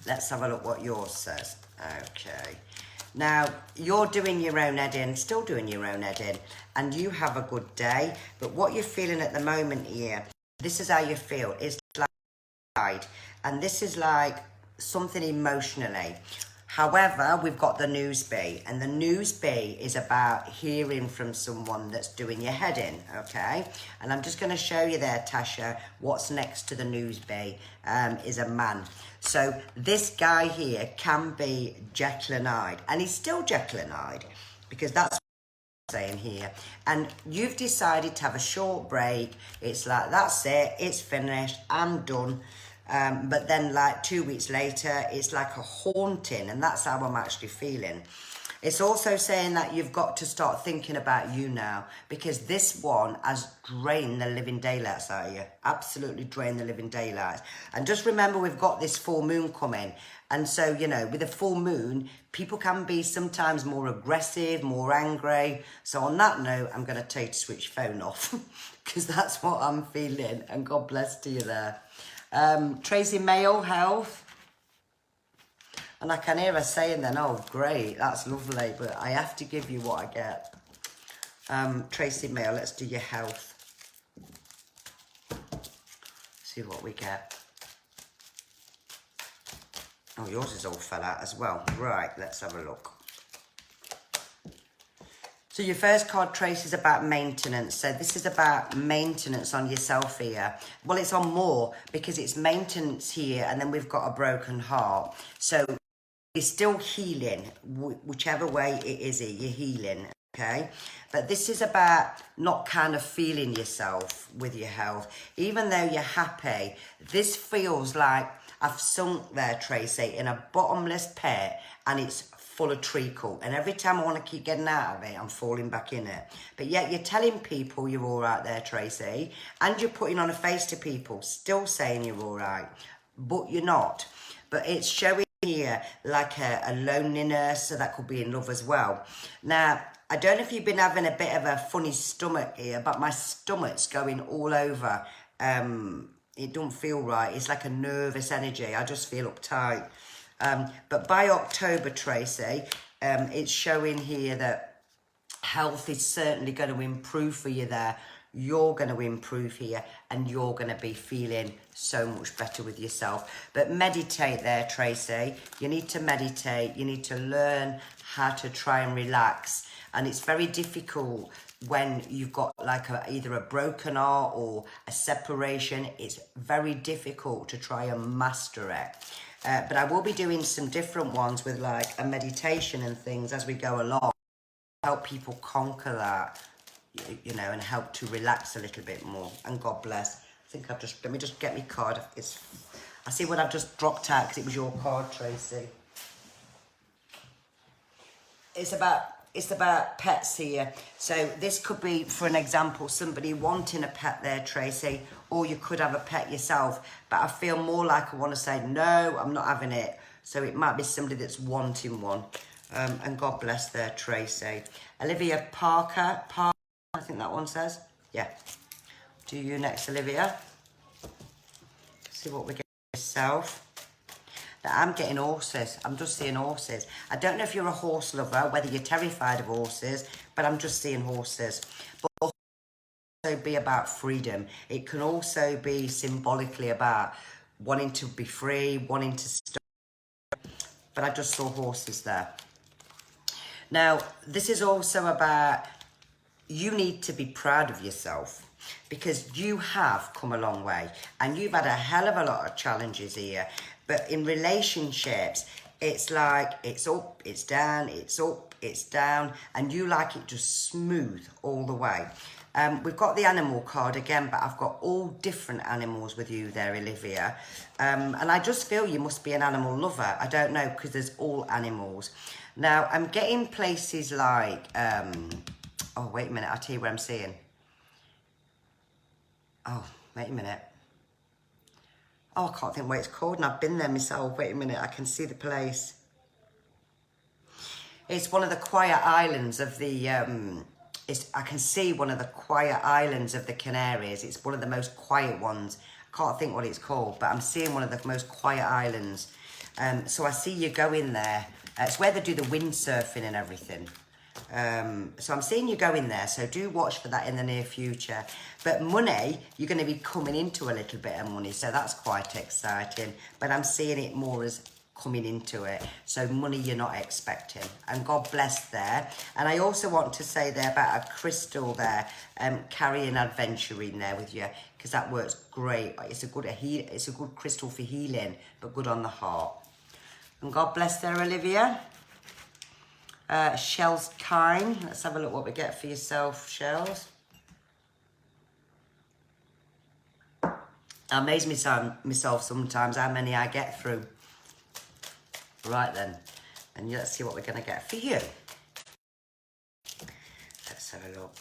let's have a look what yours says. Okay. Now, you're doing your own editing, still doing your own editing, and you have a good day, but what you're feeling at the moment here, this is how you feel. It's like, and this is like something emotionally. However, we've got the news bee, and the news bee is about hearing from someone that's doing your head in, okay? And I'm just going to show you there, Tasha, what's next to the news bee is a man. So this guy here can be Jekyll and Hyde, and he's still Jekyll and Hyde, because that's what I'm saying here. And you've decided to have a short break. It's like, that's it, it's finished, I'm done. But then like 2 weeks later, it's like a haunting, and that's how I'm actually feeling. It's also saying that you've got to start thinking about you now, because this one has drained the living daylights out of you. Absolutely drained the living daylights. And just remember, we've got this full moon coming. And so, you know, with a full moon, people can be sometimes more aggressive, more angry. So on that note, I'm going to tell you to switch your phone off, because that's what I'm feeling. And God bless to you there. Tracy Mayo, health. And I can hear her saying then, oh, great, that's lovely, but I have to give you what I get. Tracy Mayo, let's do your health. See what we get. Oh, yours is all fell out as well. Right, let's have a look. So your first card, Trace, is about maintenance. So this is about maintenance on yourself here. Well, it's on more, because it's maintenance here, and then we've got a broken heart. So it's still healing, whichever way it is, you're healing, okay? But this is about not kind of feeling yourself with your health. Even though you're happy, this feels like I've sunk there, Tracy, in a bottomless pit, and it's full of treacle, and every time I want to keep getting out of it, I'm falling back in it. But yet you're telling people you're all right there, Tracy, and you're putting on a face to people, still saying you're all right, but you're not. But it's showing here like a loneliness, so that could be in love as well. Now, I don't know if you've been having a bit of a funny stomach here, but my stomach's going all over. It don't feel right. It's like a nervous energy. I just feel uptight. But by October, Tracy, it's showing here that health is certainly going to improve for you there. You're going to improve here, and you're going to be feeling so much better with yourself. But meditate there, Tracy. You need to meditate. You need to learn how to try and relax. And it's very difficult when you've got like either a broken heart or a separation. It's very difficult to try and master it. But I will be doing some different ones with like a meditation and things as we go along. Help people conquer that, you know, and help to relax a little bit more. And God bless. I think I've just, let me just get my card. I see what I've just dropped out because it was your card, Tracy. It's about pets here. So this could be, for an example, somebody wanting a pet there, Tracy, or you could have a pet yourself. But I feel more like I want to say, no, I'm not having it. So it might be somebody that's wanting one. And God bless there, Tracy. Olivia Parker, I think that one says. Yeah. Do you next, Olivia. See what we get yourself. I'm getting horses. I'm just seeing horses. I don't know if you're a horse lover, whether you're terrified of horses, but I'm just seeing horses. But it can also be about freedom. It can also be symbolically about wanting to be free, wanting to stop. But I just saw horses there. Now, this is also about you need to be proud of yourself, because you have come a long way and you've had a hell of a lot of challenges here. But in relationships, it's like it's up, it's down, it's up, it's down, and you like it just smooth all the way. We've got the animal card again, but I've got all different animals with you there, Olivia. And I just feel you must be an animal lover. I don't know, because there's all animals. Now, I'm getting places like, oh, wait a minute, I'll tell you what I'm seeing. Oh, wait a minute. Oh, I can't think what it's called, and I've been there myself. Wait a minute, I can see the place. It's one of the quiet islands of the, I can see one of the quiet islands of the Canaries. It's one of the most quiet ones. I can't think what it's called, but I'm seeing one of the most quiet islands. So I see you go in there. It's where they do the windsurfing and everything. So I'm seeing you go in there, so do watch for that in the near future. But money, you're going to be coming into a little bit of money, so that's quite exciting. But I'm seeing it more as coming into it, so money you're not expecting, and God bless there. And I also want to say there about a crystal there, carrying adventure in there with you, because that works great. It's a good crystal for healing, but good on the heart. And God bless there, Olivia. Shells kind. Let's have a look what we get for yourself, Shells. I amaze myself sometimes how many I get through. Right then, and let's see what we're going to get for you. Let's have a look.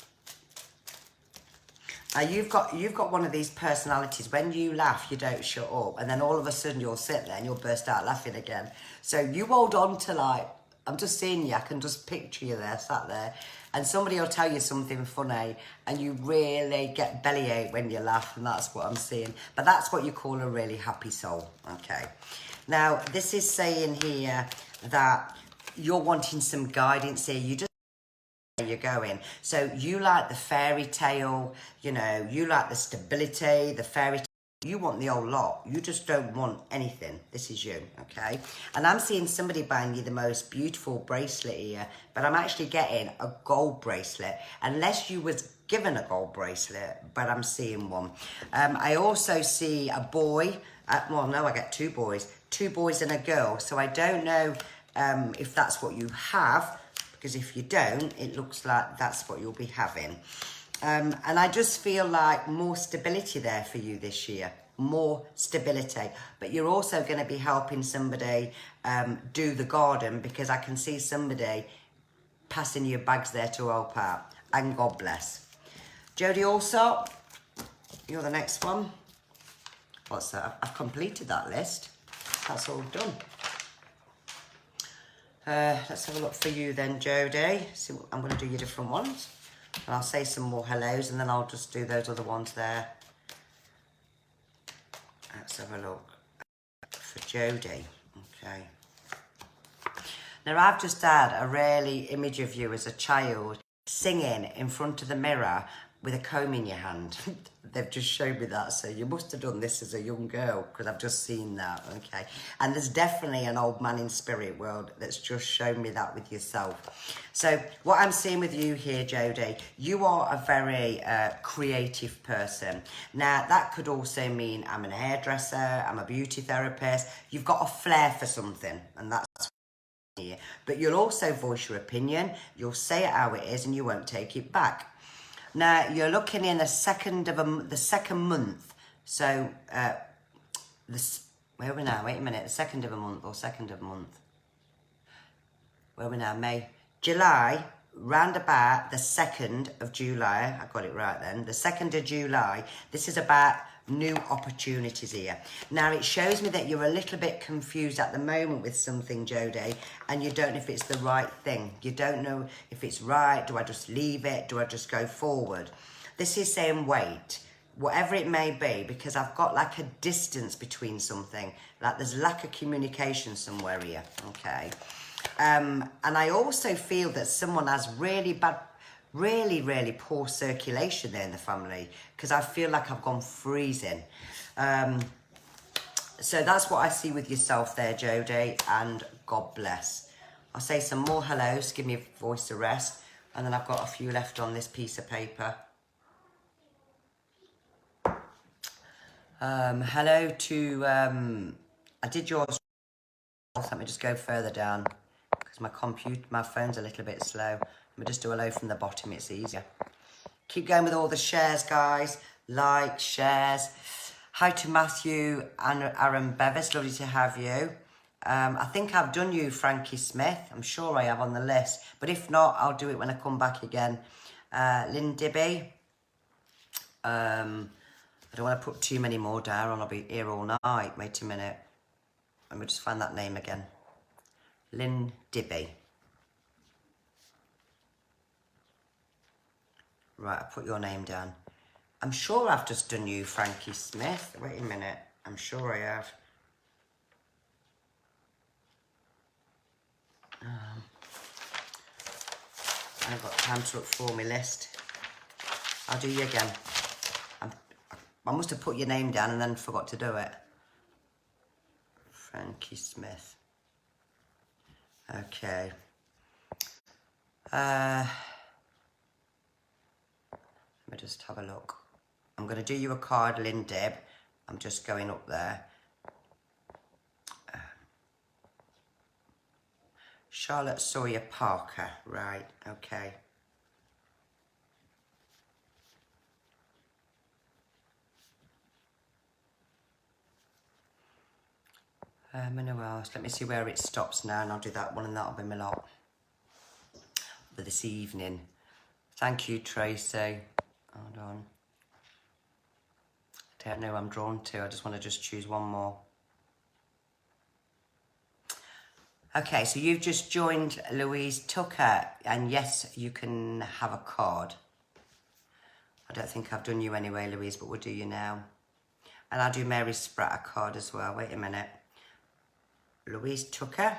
You've got one of these personalities. When you laugh, you don't shut up, and then all of a sudden you'll sit there and you'll burst out laughing again. So you hold on to, like, I'm just seeing you. I can just picture you there, sat there, and somebody will tell you something funny, and you really get bellyache when you laugh, and that's what I'm seeing. But that's what you call a really happy soul. Okay. Now, this is saying here that you're wanting some guidance here. You just where you're going. So you like the fairy tale, you know, you like the stability, the fairy tale. You want the whole lot. You just don't want anything. This is you, okay? And I'm seeing somebody buying you the most beautiful bracelet here, but I'm actually getting a gold bracelet, unless you was given a gold bracelet, but I'm seeing one. I also see a boy. Well, no, I get two boys and a girl. So I don't know if that's what you have, because if you don't, it looks like that's what you'll be having. And I just feel like more stability there for you this year. More stability. But you're also going to be helping somebody do the garden, because I can see somebody passing you bags there to help out. And God bless. Jodie Allsop, you're the next one. What's that? I've completed that list. That's all done. Let's have a look for you then, Jodie. So I'm going to do your different ones. And I'll say some more hellos, and then I'll just do those other ones there. Let's have a look for Jodie. Okay. Now, I've just had a really image of you as a child singing in front of the mirror with a comb in your hand. They've just showed me that, so you must have done this as a young girl, because I've just seen that, okay? And there's definitely an old man in spirit world that's just shown me that with yourself. So what I'm seeing with you here, Jodie, you are a very creative person. Now, that could also mean I'm an hairdresser, I'm a beauty therapist. You've got a flair for something, and that's here. But you'll also voice your opinion, you'll say it how it is, and you won't take it back. Now, you're looking in the second month. So, where are we now? Wait a minute. The second of a month or second of a month? Where are we now? May. July, round about the 2nd of July. I got it right then. The 2nd of July. This is about new opportunities here. Now, it shows me that you're a little bit confused at the moment with something, Jodie, and you don't know if it's the right thing. You don't know if it's right. Do I just leave it? Do I just go forward? This is saying wait, whatever it may be, because I've got like a distance between something, like there's lack of communication somewhere here, okay? And I also feel that someone has really bad, really poor circulation there in the family, because I feel like I've gone freezing. So that's what I see with yourself there, Jodie, and God bless. I'll say some more hellos, give me a voice to rest, and then I've got a few left on this piece of paper. Hello to, I did yours, let me just go further down, because my phone's a little bit slow. Let me just do a hello from the bottom, it's easier. Keep going with all the shares, guys. Like, shares. Hi to Matthew and Aaron Bevis, lovely to have you. I think I've done you, Frankie Smith. I'm sure I have on the list. But if not, I'll do it when I come back again. Lynn Dibby. I don't want to put too many more down. I'll be here all night. Wait a minute. Let me just find that name again. Lynn Dibby. Right, I put your name down. I'm sure I've just done you, Frankie Smith. Wait a minute. I'm sure I have. I haven't got time to look for my list. I'll do you again. I must have put your name down and then forgot to do it. Frankie Smith. Okay. Let me just have a look. I'm going to do you a card, Lynn Dib. I'm just going up there. Charlotte Sawyer Parker. Right, okay. Who else? Let me see where it stops now, and I'll do that one, and that'll be my lot for this evening. Thank you, Tracy. Hold on. I don't know who I'm drawn to. I just want to choose one more. Okay, so you've just joined Louise Tucker, and yes, you can have a card. I don't think I've done you anyway, Louise, but we'll do you now. And I'll do Mary Spratt a card as well. Wait a minute. Louise Tucker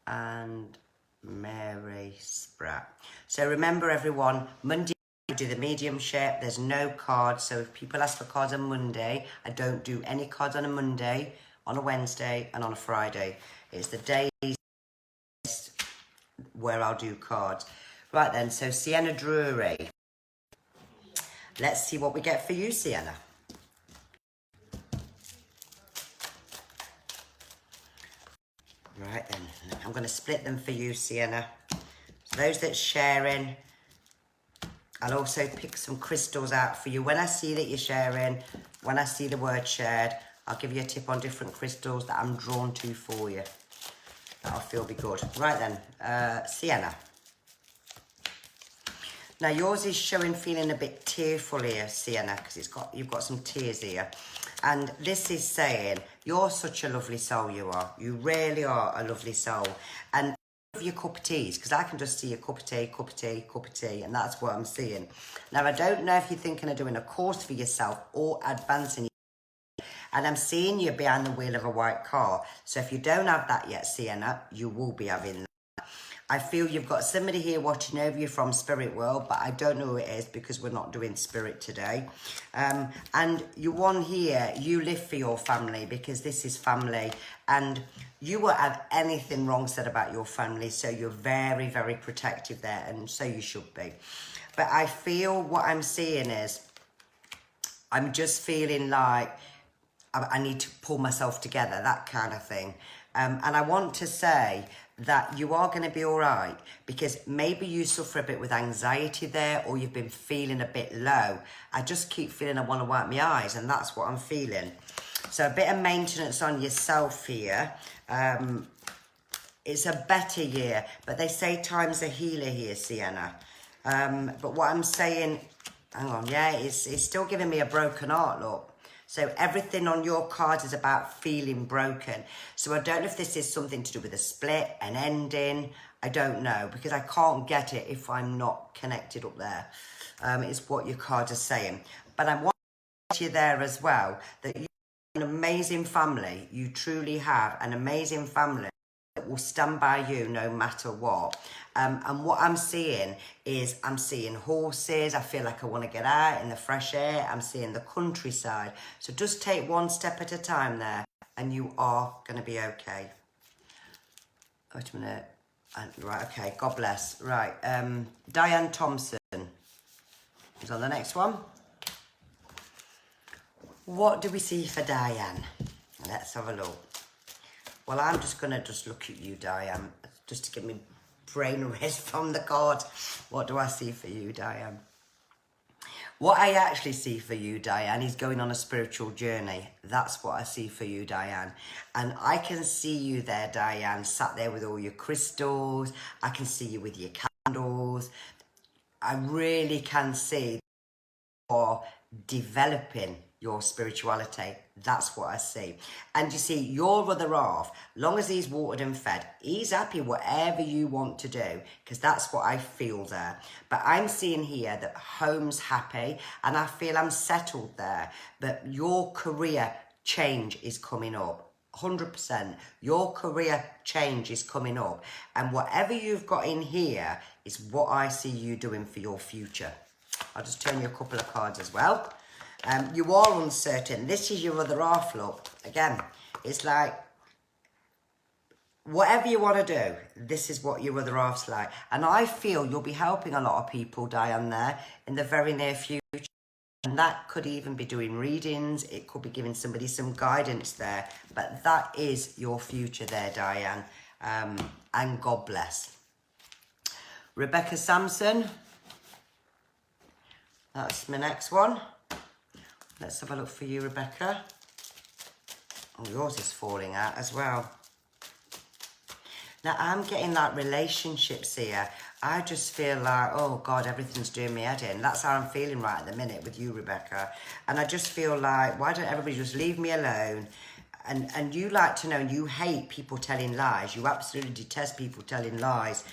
and Mary Spratt. So remember, everyone, Monday I do the mediumship. There's no cards, so if people ask for cards on Monday, I don't do any cards on a Monday, on a Wednesday, and on a Friday. It's the days where I'll do cards. Right then, so Sienna Drury. Let's see what we get for you, Sienna. Right then, I'm going to split them for you, Sienna. So those that's sharing, I'll also pick some crystals out for you. When I see that you're sharing, when I see the word shared, I'll give you a tip on different crystals that I'm drawn to for you. That'll feel be good. Right then, Sienna. Now yours is showing feeling a bit tearful here, Sienna, because you've got some tears here. And this is saying, you're such a lovely soul, you are. You really are a lovely soul. And your cup of teas, because I can just see a cup of tea, cup of tea, cup of tea, and that's what I'm seeing. Now, I don't know if you're thinking of doing a course for yourself or advancing. And I'm seeing you behind the wheel of a white car. So if you don't have that yet, Sienna, you will be having that. I feel you've got somebody here watching over you from Spirit World, but I don't know who it is because we're not doing Spirit today. And you one here, you live for your family because this is family. And you won't have anything wrong said about your family, so you're very, very protective there, and so you should be. But I feel what I'm seeing is, I'm just feeling like I need to pull myself together, that kind of thing. And I want to say that you are going to be all right, because maybe you suffer a bit with anxiety there, or you've been feeling a bit low. I just keep feeling I want to wipe my eyes, and that's what I'm feeling. So a bit of maintenance on yourself here. It's a better year, but they say time's a healer here, Sienna. But what I'm saying, hang on, yeah, it's still giving me a broken heart, look. So everything on your card is about feeling broken. So I don't know if this is something to do with a split, an ending. I don't know, because I can't get it if I'm not connected up there. It's what your cards are saying. But I want to you there as well, that you're an amazing family. You truly have an amazing family that will stand by you no matter what. And what I'm seeing is, I'm seeing horses. I feel like I want to get out in the fresh air. I'm seeing the countryside. So just take one step at a time there, and you are going to be okay. Wait a minute. Right, okay, God bless. Right, Diane Thompson is on the next one. What do we see for Diane? Let's have a look. Well, I'm just going to look at you, Diane, just to give me brain rest from the cards. What do I see for you, Diane? What I actually see for you, Diane, is going on a spiritual journey. That's what I see for you, Diane. And I can see you there, Diane, sat there with all your crystals. I can see you with your candles. I really can see or developing your spirituality. That's what I see. And you see, your other half, long as he's watered and fed, he's happy whatever you want to do, because that's what I feel there. But I'm seeing here that home's happy and I feel I'm settled there, but your career change is coming up. 100%. Your career change is coming up, and whatever you've got in here is what I see you doing for your future. I'll just turn you a couple of cards as well. You are uncertain. This is your other half, look. Again, it's like, whatever you want to do, this is what your other half's like. And I feel you'll be helping a lot of people, Diane, there in the very near future. And that could even be doing readings. It could be giving somebody some guidance there. But that is your future there, Diane. And God bless. Rebecca Sampson. That's my next one. Let's have a look for you, Rebecca. Oh, yours is falling out as well. Now, I'm getting like relationships here. I just feel like, oh God, everything's doing me head in. That's how I'm feeling right at the minute with you, Rebecca. And I just feel like, why don't everybody just leave me alone? And you like to know, and you hate people telling lies. You absolutely detest people telling lies.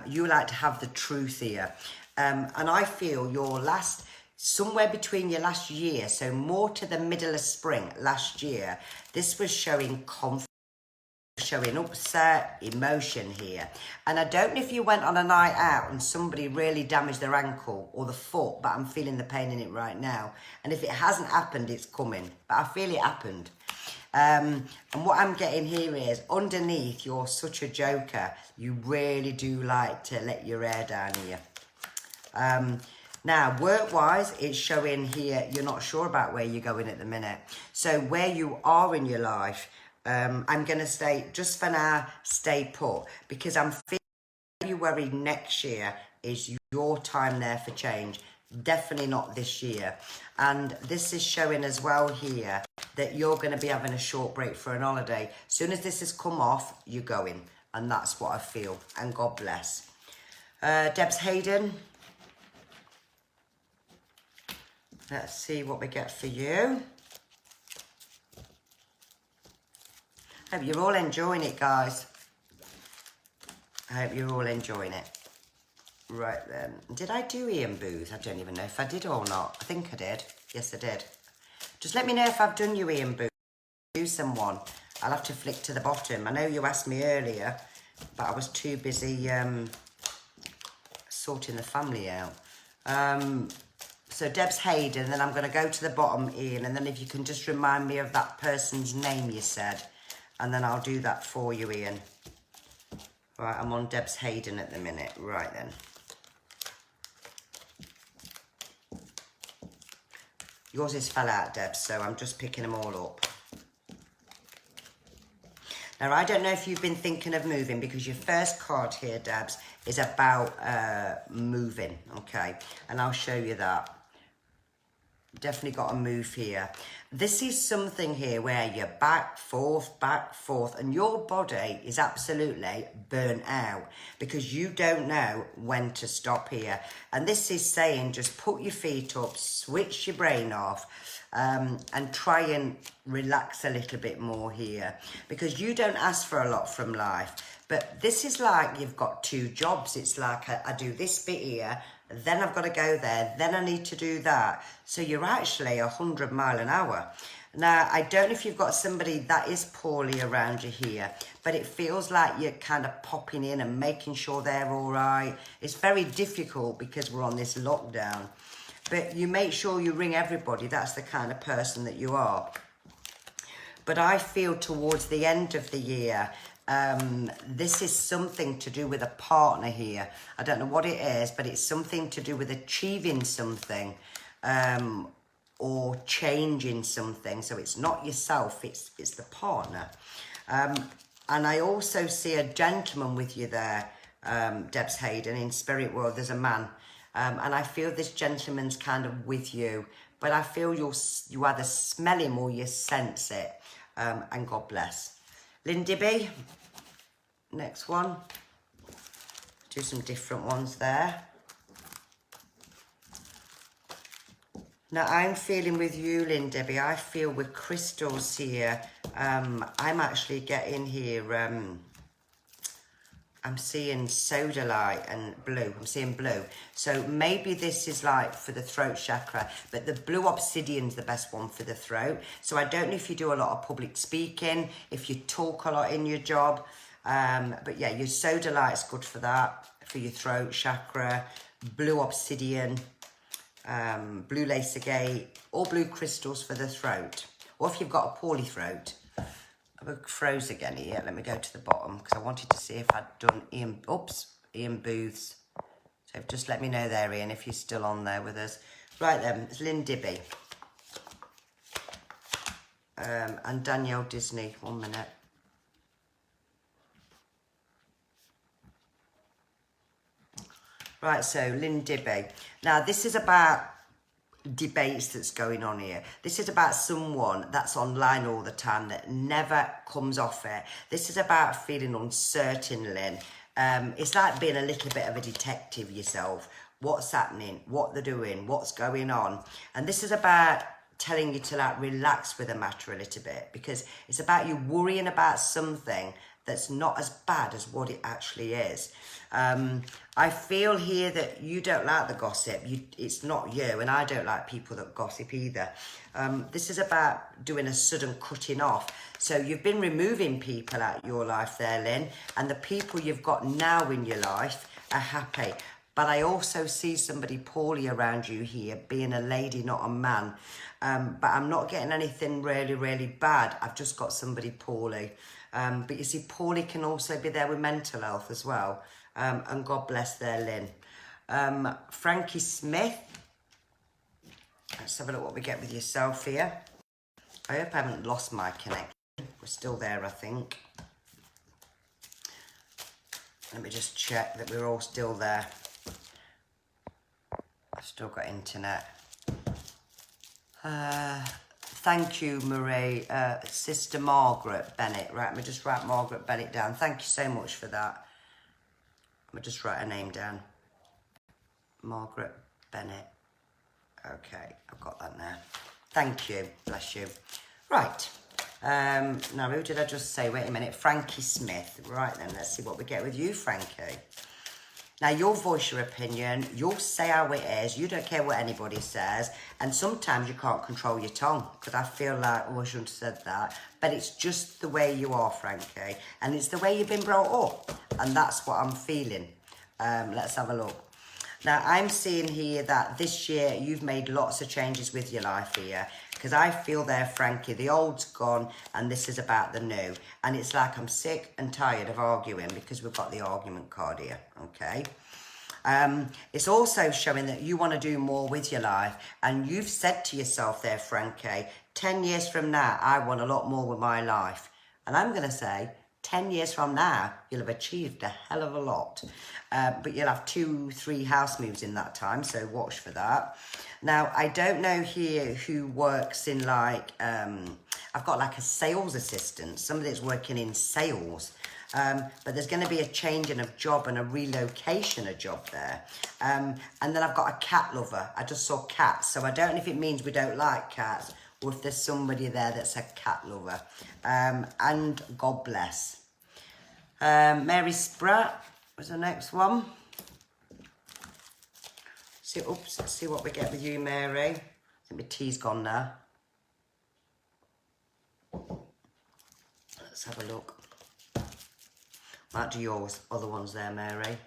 You like to have the truth here. And I feel somewhere between your last year, so more to the middle of spring last year, this was showing conflict, showing upset, emotion here. And I don't know if you went on a night out and somebody really damaged their ankle or the foot, but I'm feeling the pain in it right now. And if it hasn't happened, it's coming. But I feel it happened. And what I'm getting here is, underneath, you're such a joker. You really do like to let your hair down here. Now, work-wise, it's showing here you're not sure about where you're going at the minute. So where you are in your life, I'm going to stay, just for now, stay put. Because I'm feeling February next year is your time there for change. Definitely not this year. And this is showing as well here that you're going to be having a short break for an holiday. As soon as this has come off, you're going. And that's what I feel. And God bless. Debs Hayden. Let's see what we get for you. Hope you're all enjoying it, guys. I hope you're all enjoying it. Right then. Did I do Ian Booth? I don't even know if I did or not. I think I did. Yes, I did. Just let me know if I've done you Ian Booth. Do someone. I'll have to flick to the bottom. I know you asked me earlier, but I was too busy sorting the family out. So Debs Hayden, and then I'm going to go to the bottom, Ian, and then if you can just remind me of that person's name you said, and then I'll do that for you, Ian. Right, I'm on Debs Hayden at the minute. Right then. Yours is fell out, Debs, so I'm just picking them all up. Now, I don't know if you've been thinking of moving, because your first card here, Debs, is about moving, okay? And I'll show you that. Definitely got to move here. This is something here where you're back, forth, and your body is absolutely burnt out because you don't know when to stop here. And this is saying just put your feet up, switch your brain off, and try and relax a little bit more here, because you don't ask for a lot from life. But this is like you've got two jobs. It's like I do this bit here, then I've got to go there, then I need to do that. So you're actually 100 miles an hour. Now, I don't know if you've got somebody that is poorly around you here, but it feels like you're kind of popping in and making sure they're all right. It's very difficult because we're on this lockdown. But you make sure you ring everybody. That's the kind of person that you are. But I feel towards the end of the year, this is something to do with a partner here. I don't know what it is, but it's something to do with achieving something or changing something. So it's not yourself, it's the partner. And I also see a gentleman with you there, Debs Hayden, in spirit world. There's a man. And I feel this gentleman's kind of with you, but I feel you either smell him or you sense it. And God bless. Lynn Dibby, next one. Do some different ones there. Now, I'm feeling with you, Lynn Debbie. I feel with crystals here. I'm actually getting here, I'm seeing sodalite and blue. I'm seeing blue. So maybe this is like for the throat chakra, but the blue obsidian's the best one for the throat. So I don't know if you do a lot of public speaking, if you talk a lot in your job. But yeah, your sodalite's good for that, for your throat chakra. Blue obsidian. Blue lace agate, or blue crystals for the throat. Or if you've got a poorly throat. I've froze again here. Let me go to the bottom because I wanted to see if I'd done Ian Booths. So just let me know there, Ian, if you're still on there with us. Right then, it's Lynn Dibby. And Danielle Disney. 1 minute. Right, so Lynn Dibby. Now, this is about debates that's going on here. This is about someone that's online all the time that never comes off it. This is about feeling uncertain, Lynn. It's like being a little bit of a detective yourself. What's happening, what they're doing, what's going on. And this is about telling you to like relax with the matter a little bit, because it's about you worrying about something that's not as bad as what it actually is. I feel here that you don't like the gossip. It's not you, and I don't like people that gossip either. This is about doing a sudden cutting off. So you've been removing people out of your life there, Lynn, and the people you've got now in your life are happy. But I also see somebody poorly around you here, being a lady, not a man. But I'm not getting anything really, really bad. I've just got somebody poorly. But you see, poorly can also be there with mental health as well. And God bless their Lynn. Frankie Smith. Let's have a look what we get with yourself here. I hope I haven't lost my connection. We're still there, I think. Let me just check that we're all still there. I've still got internet. Thank you, Marie. Sister Margaret Bennett. Right, let me just write Margaret Bennett down. Thank you so much for that. Let me just write her name down. Margaret Bennett. Okay, I've got that now. Thank you. Bless you. Right. Now, who did I just say? Wait a minute. Frankie Smith. Right then, let's see what we get with you, Frankie. Now, you'll voice your opinion. You'll say how it is. You don't care what anybody says. And sometimes you can't control your tongue. Because I feel like, oh, I shouldn't have said that. But it's just the way you are, Frankie. And it's the way you've been brought up. And that's what I'm feeling. Let's have a look. Now, I'm seeing here that this year you've made lots of changes with your life here. Because I feel there, Frankie, the old's gone and this is about the new. And it's like I'm sick and tired of arguing because we've got the argument card here, okay? It's also showing that you want to do more with your life. And you've said to yourself there, Frankie, 10 years from now, I want a lot more with my life. And I'm going to say, 10 years from now, you'll have achieved a hell of a lot. But you'll have 2-3 house moves in that time, so watch for that. Now, I don't know here who works in like, I've got like a sales assistant, somebody that's working in sales. But there's going to be a changing of job and a relocation of job there. And then I've got a cat lover. I just saw cats, so I don't know if it means we don't like cats or if there's somebody there that's a cat lover. And God bless. Mary Spratt was the next one. Let's see what we get with you, Mary. I think my tea's gone now. Let's have a look. Might do yours, other ones there, Mary.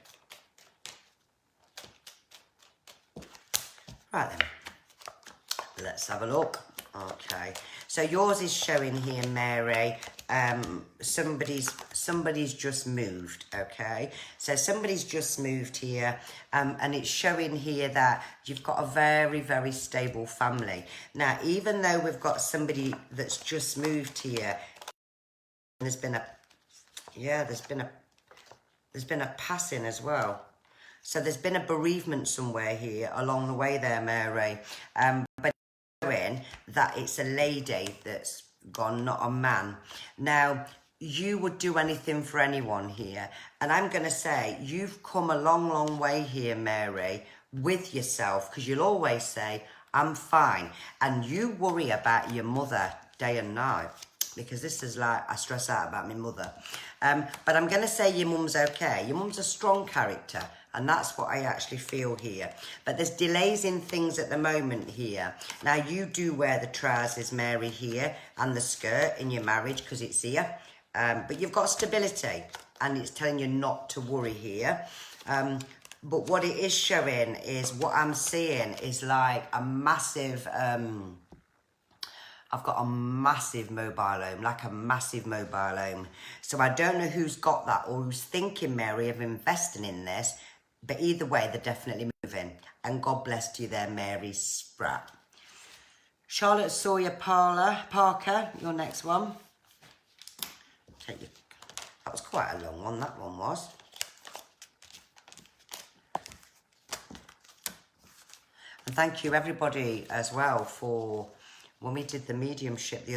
Right then. Let's have a look. Okay. So yours is showing here, Mary. Somebody's just moved, okay? So somebody's just moved here, and it's showing here that you've got a very, very stable family. Now, even though we've got somebody that's just moved here, there's been a passing as well. So there's been a bereavement somewhere here along the way there, Mary. But showing that it's a lady that's gone, not a man. Now, you would do anything for anyone here. And I'm going to say, you've come a long, long way here, Mary, with yourself, because you'll always say, I'm fine. And you worry about your mother day and night, because this is like, I stress out about my mother. But I'm going to say your mum's okay. Your mum's a strong character, and that's what I actually feel here. But there's delays in things at the moment here. Now, you do wear the trousers, Mary, here, and the skirt in your marriage, because it's here. But you've got stability, and it's telling you not to worry here. But what it is showing is, what I'm seeing is like a massive... I've got a massive mobile home, like a massive mobile home. So I don't know who's got that or who's thinking, Mary, of investing in this. But either way, they're definitely moving. And God bless you there, Mary Spratt. Charlotte Sawyer Parker, your next one. That was quite a long one, that one was. And thank you, everybody, as well, for when we did the mediumship the